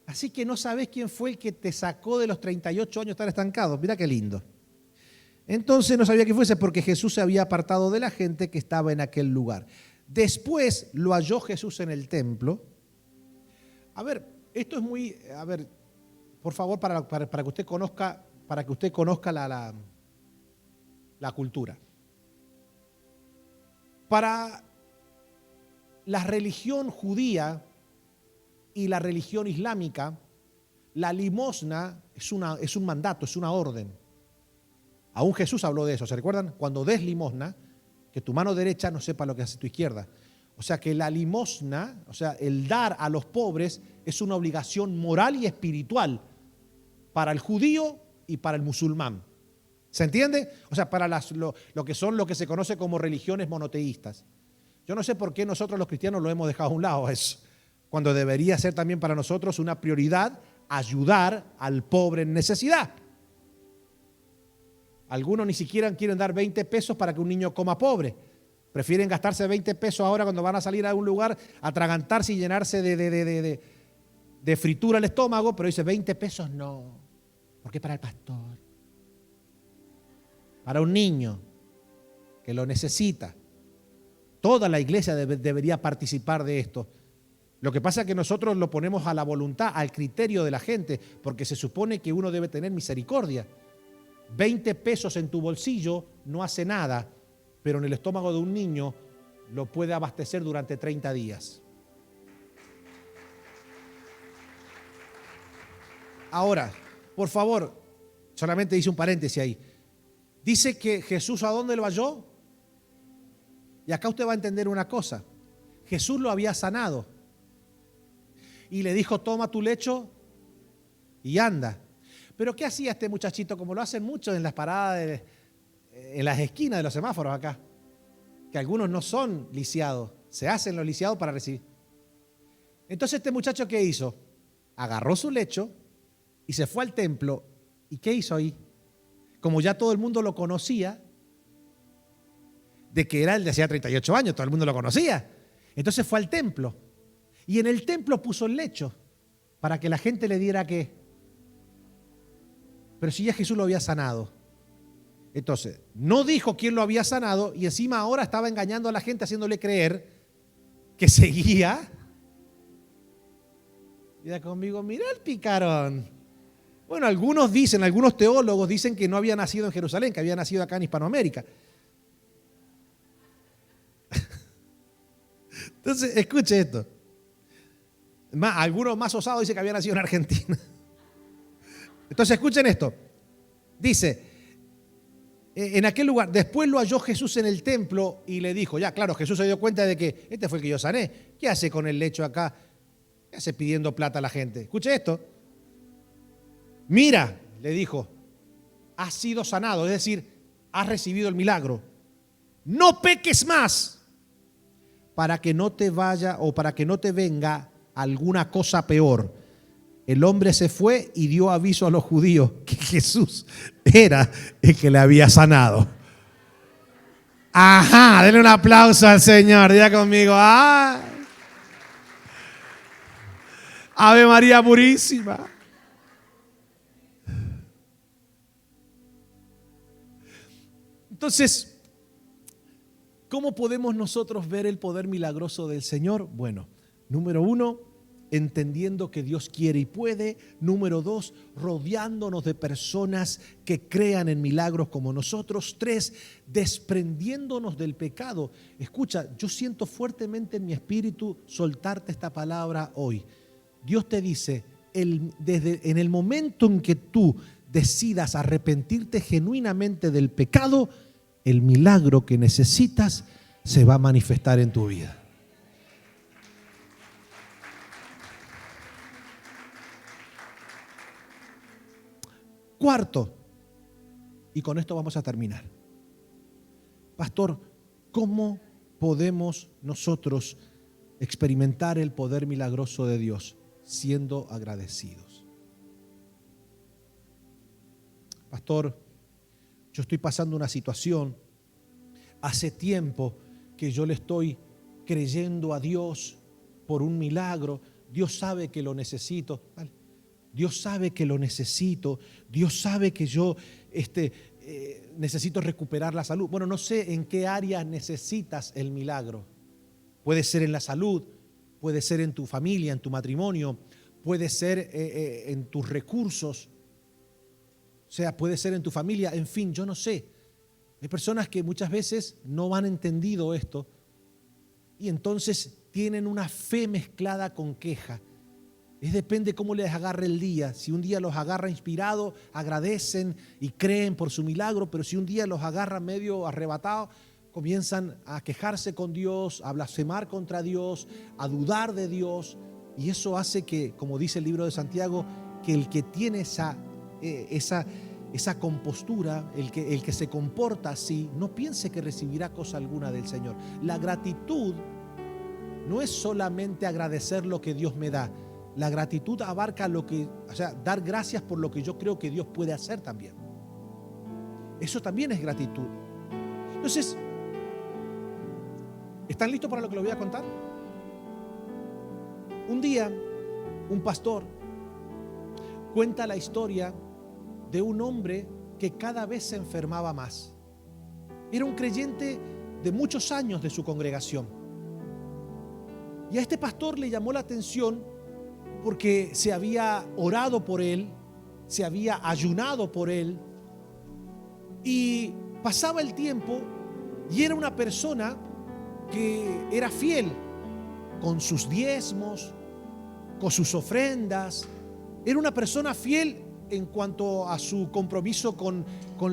Así que no sabés quién fue el que te sacó de los 38 años estar estancado. Mira qué lindo. Entonces no sabía quién fuese porque Jesús se había apartado de la gente que estaba en aquel lugar. Después lo halló Jesús en el templo. A ver, esto es muy, por favor, para que usted conozca la cultura. Para la religión judía y la religión islámica, la limosna es un mandato, es una orden. Aún Jesús habló de eso, ¿se recuerdan? Cuando des limosna, que tu mano derecha no sepa lo que hace tu izquierda. O sea que la limosna, o sea, el dar a los pobres es una obligación moral y espiritual para el judío y para el musulmán. ¿Se entiende? O sea, para lo que son lo que se conoce como religiones monoteístas. Yo no sé por qué nosotros los cristianos lo hemos dejado a un lado eso, cuando debería ser también para nosotros una prioridad ayudar al pobre en necesidad. Algunos ni siquiera quieren dar 20 pesos para que un niño coma pobre. Prefieren gastarse 20 pesos ahora cuando van a salir a un lugar, atragantarse y llenarse de fritura el estómago, pero dice 20 pesos no, porque para el pastor, para un niño que lo necesita. Toda la iglesia debería participar de esto. Lo que pasa es que nosotros lo ponemos a la voluntad, al criterio de la gente, porque se supone que uno debe tener misericordia. 20 pesos en tu bolsillo no hace nada, pero en el estómago de un niño lo puede abastecer durante 30 días. Ahora, por favor, solamente hice un paréntesis ahí. Dice que Jesús, ¿a dónde lo halló? Y acá usted va a entender una cosa. Jesús lo había sanado y le dijo, toma tu lecho y anda. Pero ¿qué hacía este muchachito? Como lo hacen muchos en las paradas, en las esquinas de los semáforos acá, que algunos no son lisiados, se hacen los lisiados para recibir. Entonces este muchacho, ¿qué hizo? Agarró su lecho y se fue al templo. ¿Y qué hizo ahí? Como ya todo el mundo lo conocía, de que era el de hacía 38 años, todo el mundo lo conocía. Entonces fue al templo y en el templo puso el lecho para que la gente le diera qué. Pero si ya Jesús lo había sanado. Entonces, no dijo quién lo había sanado y encima ahora estaba engañando a la gente, haciéndole creer que seguía. Mira conmigo, mira el picarón. Bueno, algunos teólogos dicen que no había nacido en Jerusalén, que había nacido acá en Hispanoamérica. Entonces, escuche esto. Algunos más osados dicen que había nacido en Argentina. Entonces, escuchen esto. Dice, en aquel lugar, después lo halló Jesús en el templo y le dijo, ya, claro, Jesús se dio cuenta de que este fue el que yo sané. ¿Qué hace con el lecho acá? ¿Qué hace pidiendo plata a la gente? Escuche esto. Mira, le dijo, has sido sanado, es decir, has recibido el milagro. No peques más para que no te vaya o para que no te venga alguna cosa peor. El hombre se fue y dio aviso a los judíos que Jesús era el que le había sanado. Ajá, denle un aplauso al Señor, diga conmigo. ¡Ah! Ave María Purísima. Entonces, ¿cómo podemos nosotros ver el poder milagroso del Señor? Bueno, número 1, entendiendo que Dios quiere y puede. Número 2, rodeándonos de personas que crean en milagros como nosotros. 3, desprendiéndonos del pecado. Escucha, yo siento fuertemente en mi espíritu soltarte esta palabra hoy. Dios te dice, en el momento en que tú decidas arrepentirte genuinamente del pecado, el milagro que necesitas se va a manifestar en tu vida. Cuarto, y con esto vamos a terminar. Pastor, ¿cómo podemos nosotros experimentar el poder milagroso de Dios? Siendo agradecidos. Pastor, yo estoy pasando una situación. Hace tiempo que yo le estoy creyendo a Dios por un milagro. Dios sabe que lo necesito. ¿Vale? Dios sabe que lo necesito. Dios sabe que yo necesito recuperar la salud. Bueno, no sé en qué área necesitas el milagro. Puede ser en la salud, puede ser en tu familia, en tu matrimonio, puede ser en tus recursos, o sea, puede ser en tu familia, en fin, yo no sé. Hay personas que muchas veces no han entendido esto y entonces tienen una fe mezclada con queja. Depende cómo les agarre el día. Si un día los agarra inspirado, agradecen y creen por su milagro, pero si un día los agarra medio arrebatados, comienzan a quejarse con Dios, a blasfemar contra Dios, a dudar de Dios. Y eso hace que, como dice el libro de Santiago, que el que tiene esa compostura, el que se comporta así, no piense que recibirá cosa alguna del Señor. La gratitud no es solamente agradecer lo que Dios me da. La gratitud abarca dar gracias por lo que yo creo que Dios puede hacer también. Eso también es gratitud. Entonces, ¿están listos para lo que les voy a contar? Un día, un pastor cuenta la historia de un hombre que cada vez se enfermaba más. Era un creyente de muchos años de su congregación. Y a este pastor le llamó la atención porque se había orado por él, se había ayunado por él, y pasaba el tiempo y era una persona que era fiel con sus diezmos, con sus ofrendas. Era una persona fiel en cuanto a su compromiso con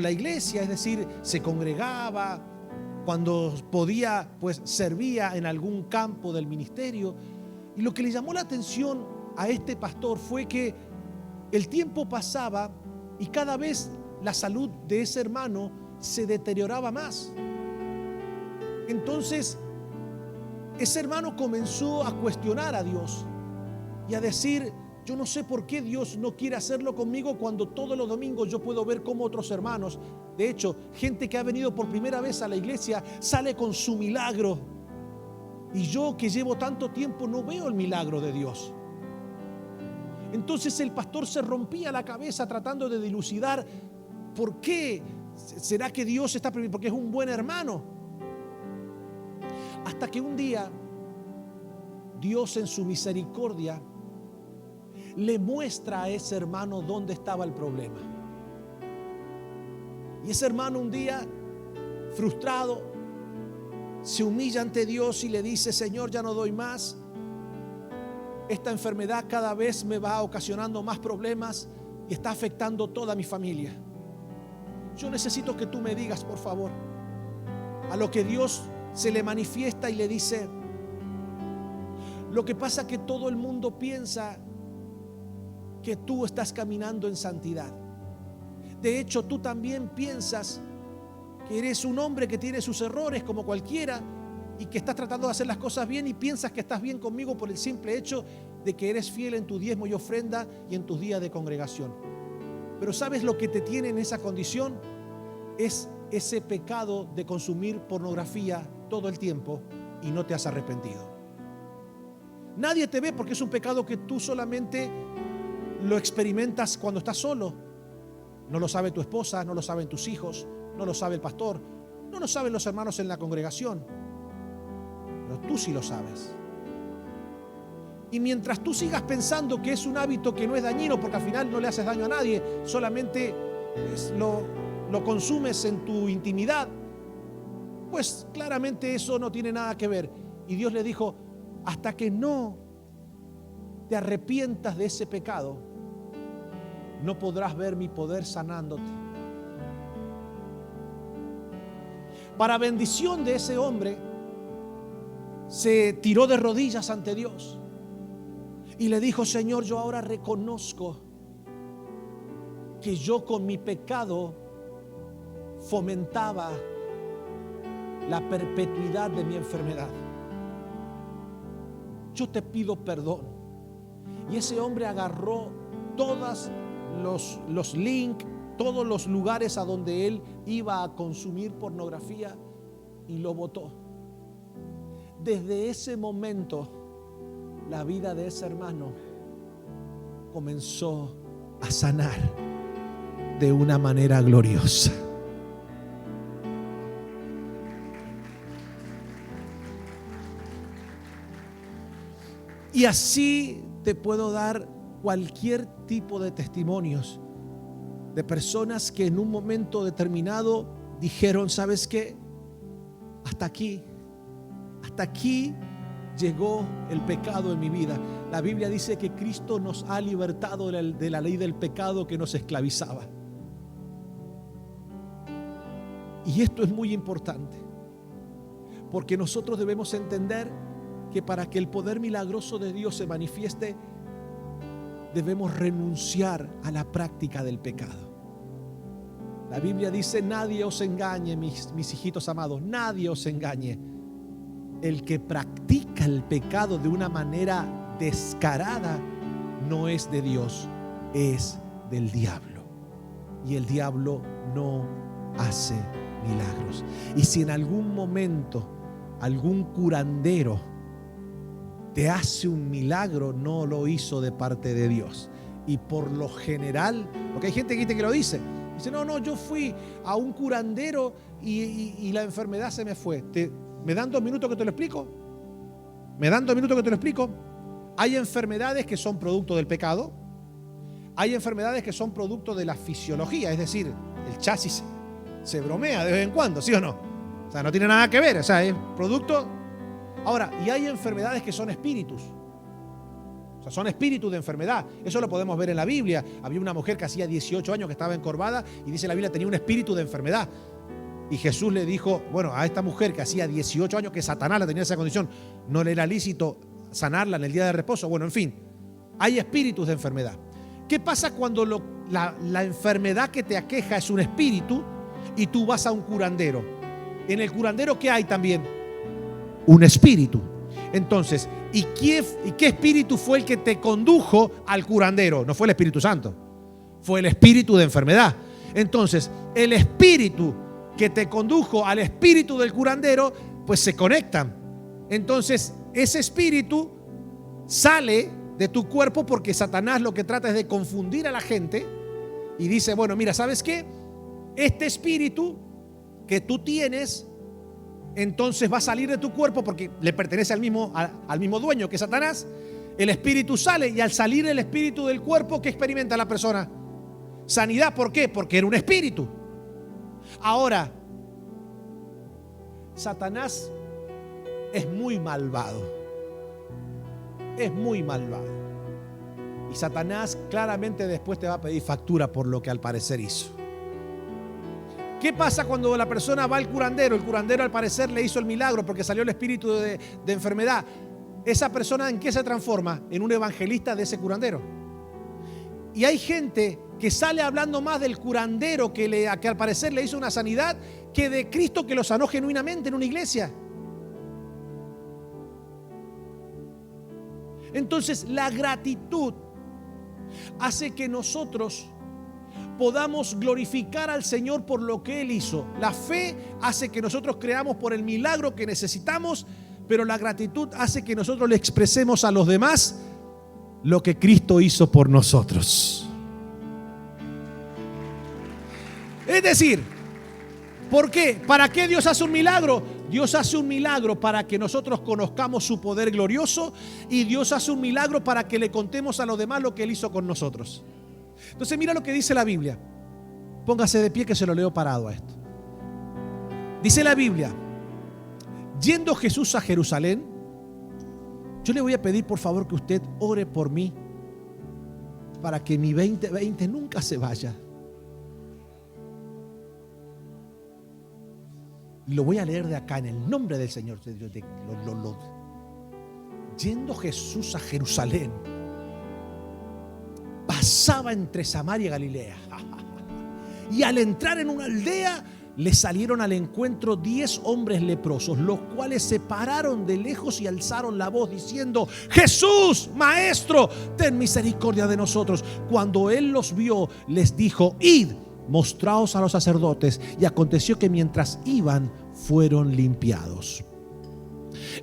la iglesia, es decir, se congregaba, cuando podía, pues servía en algún campo del ministerio. Y lo que le llamó la atención a este pastor fue que el tiempo pasaba y cada vez la salud de ese hermano se deterioraba más. Entonces, ese hermano comenzó a cuestionar a Dios y a decir: yo no sé por qué Dios no quiere hacerlo conmigo cuando todos los domingos yo puedo ver cómo otros hermanos, de hecho, gente que ha venido por primera vez a la iglesia, sale con su milagro. Y yo, que llevo tanto tiempo, no veo el milagro de Dios. Entonces el pastor se rompía la cabeza tratando de dilucidar por qué. ¿Será que Dios está permitiendo? Porque es un buen hermano. Hasta que un día Dios, en su misericordia, le muestra a ese hermano dónde estaba el problema. Y ese hermano, un día, frustrado, se humilla ante Dios y le dice: Señor, ya no doy más. Esta enfermedad cada vez me va ocasionando más problemas y está afectando toda mi familia. Yo necesito que tú me digas, por favor. A lo que Dios se le manifiesta y le dice: lo que pasa es que todo el mundo piensa que tú estás caminando en santidad. De hecho, tú también piensas que eres un hombre que tiene sus errores como cualquiera y que estás tratando de hacer las cosas bien, y piensas que estás bien conmigo por el simple hecho de que eres fiel en tu diezmo y ofrenda y en tus días de congregación. Pero ¿sabes lo que te tiene en esa condición? Es ese pecado de consumir pornografía todo el tiempo y no te has arrepentido. Nadie te ve porque es un pecado que tú solamente lo experimentas cuando estás solo. No lo sabe tu esposa, no lo saben tus hijos, no lo sabe el pastor, no lo saben los hermanos en la congregación, pero tú sí lo sabes. Y mientras tú sigas pensando que es un hábito que no es dañino, porque al final no le haces daño a nadie, solamente lo consumes en tu intimidad, pues claramente eso no tiene nada que ver. Y Dios le dijo: hasta que no te arrepientas de ese pecado, no podrás ver mi poder sanándote. Para bendición de ese hombre, se tiró de rodillas ante Dios y le dijo: Señor, yo ahora reconozco que yo con mi pecado fomentaba la perpetuidad de mi enfermedad. Yo te pido perdón. Y ese hombre agarró todos los links, todos los lugares a donde él iba a consumir pornografía, y lo botó. Desde ese momento, la vida de ese hermano comenzó a sanar de una manera gloriosa. Y así te puedo dar cualquier tipo de testimonios de personas que en un momento determinado dijeron: ¿sabes qué? Hasta aquí llegó el pecado en mi vida. La Biblia dice que Cristo nos ha libertado de la ley del pecado que nos esclavizaba. Y esto es muy importante. Porque nosotros debemos entender que para que el poder milagroso de Dios se manifieste, debemos renunciar a la práctica del pecado. La Biblia dice: nadie os engañe, mis hijitos amados, nadie os engañe. El que practica el pecado de una manera descarada no es de Dios, es del diablo. Y el diablo no hace milagros. Y si en algún momento algún curandero te hace un milagro, no lo hizo de parte de Dios. Y por lo general, porque hay gente que lo dice, no, yo fui a un curandero y la enfermedad se me fue. ¿Me dan 2 minutos que te lo explico? ¿Me dan 2 minutos que te lo explico? Hay enfermedades que son producto del pecado. Hay enfermedades que son producto de la fisiología, es decir, el chasis se bromea de vez en cuando, ¿sí o no? O sea, no tiene nada que ver, o sea, es producto. Ahora, y hay enfermedades que son espíritus. O sea, son espíritus de enfermedad. Eso lo podemos ver en la Biblia. Había una mujer que hacía 18 años que estaba encorvada y dice la Biblia tenía un espíritu de enfermedad. Y Jesús le dijo, bueno, a esta mujer que hacía 18 años que Satanás la tenía en esa condición, no le era lícito sanarla en el día de reposo. Bueno, en fin, hay espíritus de enfermedad. ¿Qué pasa cuando la enfermedad que te aqueja es un espíritu y tú vas a un curandero? En el curandero, ¿qué hay también? Un espíritu. Entonces, ¿y qué espíritu fue el que te condujo al curandero? No fue el Espíritu Santo, fue el espíritu de enfermedad. Entonces, el espíritu que te condujo al espíritu del curandero, pues se conectan. Entonces, ese espíritu sale de tu cuerpo porque Satanás lo que trata es de confundir a la gente y dice, bueno, mira, ¿sabes qué? Este espíritu que tú tienes, entonces va a salir de tu cuerpo porque le pertenece al mismo dueño que Satanás. El espíritu sale y al salir el espíritu del cuerpo, ¿qué experimenta la persona? Sanidad. ¿Por qué? Porque era un espíritu. Ahora, Satanás es muy malvado. Es muy malvado. Y Satanás claramente después te va a pedir factura por lo que al parecer hizo. ¿Qué pasa cuando la persona va al curandero? El curandero al parecer le hizo el milagro porque salió el espíritu de enfermedad. ¿Esa persona en qué se transforma? En un evangelista de ese curandero. Y hay gente que sale hablando más del curandero que al parecer le hizo una sanidad que de Cristo que lo sanó genuinamente en una iglesia. Entonces la gratitud hace que nosotros podamos glorificar al Señor por lo que Él hizo. La fe hace que nosotros creamos por el milagro que necesitamos, pero la gratitud hace que nosotros le expresemos a los demás lo que Cristo hizo por nosotros. Es decir, ¿por qué? ¿Para qué Dios hace un milagro? Dios hace un milagro para que nosotros conozcamos su poder glorioso, y Dios hace un milagro para que le contemos a los demás lo que Él hizo con nosotros. Entonces mira lo que dice la Biblia. Póngase de pie que se lo leo parado a esto. Dice la Biblia: yendo Jesús a Jerusalén, yo le voy a pedir por favor que usted ore por mí para que mi 2020 nunca se vaya. Y lo voy a leer de acá en el nombre del Señor. Yendo Jesús a Jerusalén, pasaba entre Samaria y Galilea. Y al entrar en una aldea, le salieron al encuentro 10 hombres leprosos, los cuales se pararon de lejos y alzaron la voz diciendo: Jesús, Maestro, ten misericordia de nosotros. Cuando Él los vio, les dijo: id, mostraos a los sacerdotes. Y aconteció que mientras iban, fueron limpiados.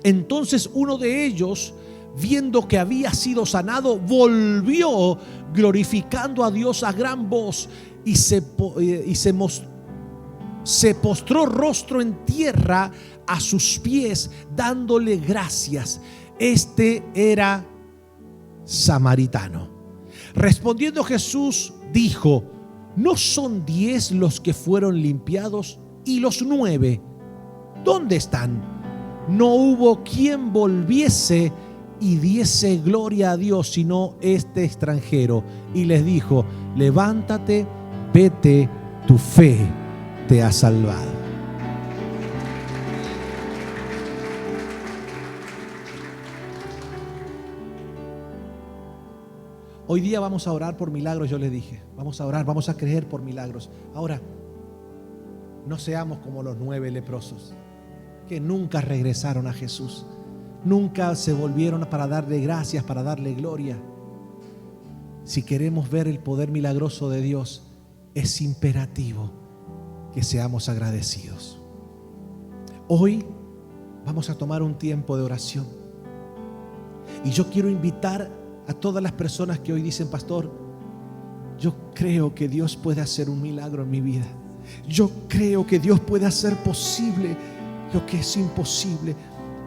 Entonces uno de ellos, viendo que había sido sanado, volvió glorificando a Dios a gran voz y se postró rostro en tierra a sus pies, dándole gracias. Este era samaritano. Respondiendo Jesús dijo: ¿no son 10 los que fueron limpiados? ¿Y los 9 dónde están? No hubo quien volviese y diese gloria a Dios, sino este extranjero. Y les dijo: levántate, vete, tu fe te ha salvado. Hoy día vamos a orar por milagros, yo les dije. Vamos a orar, vamos a creer por milagros. Ahora, no seamos como los 9 leprosos que nunca regresaron a Jesús. Nunca se volvieron para darle gracias, para darle gloria. Si queremos ver el poder milagroso de Dios, es imperativo que seamos agradecidos. Hoy vamos a tomar un tiempo de oración. Y yo quiero invitar a todas las personas que hoy dicen: pastor, yo creo que Dios puede hacer un milagro en mi vida. Yo creo que Dios puede hacer posible lo que es imposible.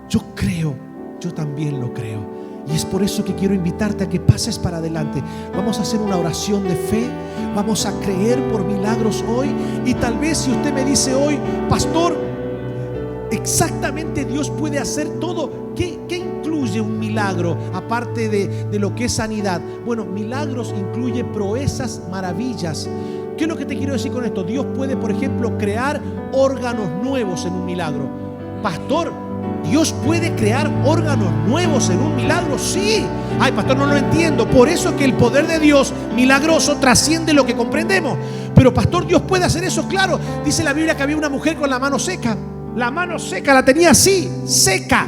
Yo creo, yo también lo creo. Y es por eso que quiero invitarte a que pases para adelante. Vamos a hacer una oración de fe. Vamos a creer por milagros hoy. Y tal vez si usted me dice hoy: pastor, exactamente Dios puede hacer todo. ¿Qué incluye un milagro aparte de lo que es sanidad? Bueno, milagros incluye proezas, maravillas. ¿Qué es lo que te quiero decir con esto? Dios puede, por ejemplo, crear órganos nuevos en un milagro. Pastor, ¿Dios puede crear órganos nuevos en un milagro? Sí. Ay, pastor, no lo entiendo. Por eso es que el poder de Dios milagroso trasciende lo que comprendemos. Pero pastor, ¿Dios puede hacer eso? Claro. Dice la Biblia que había una mujer con la mano seca. La mano seca, la tenía así, seca.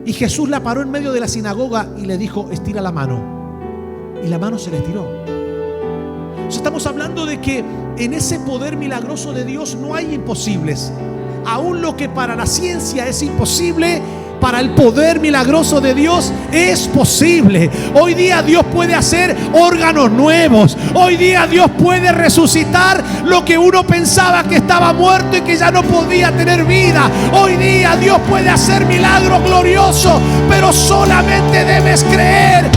Y Jesús la paró en medio de la sinagoga y le dijo: estira la mano. Y la mano se le estiró. Estamos hablando de que en ese poder milagroso de Dios no hay imposibles. Aún lo que para la ciencia es imposible, para el poder milagroso de Dios es posible. Hoy día Dios puede hacer órganos nuevos. Hoy día Dios puede resucitar lo que uno pensaba que estaba muerto y que ya no podía tener vida. Hoy día Dios puede hacer milagros gloriosos, pero solamente debes creer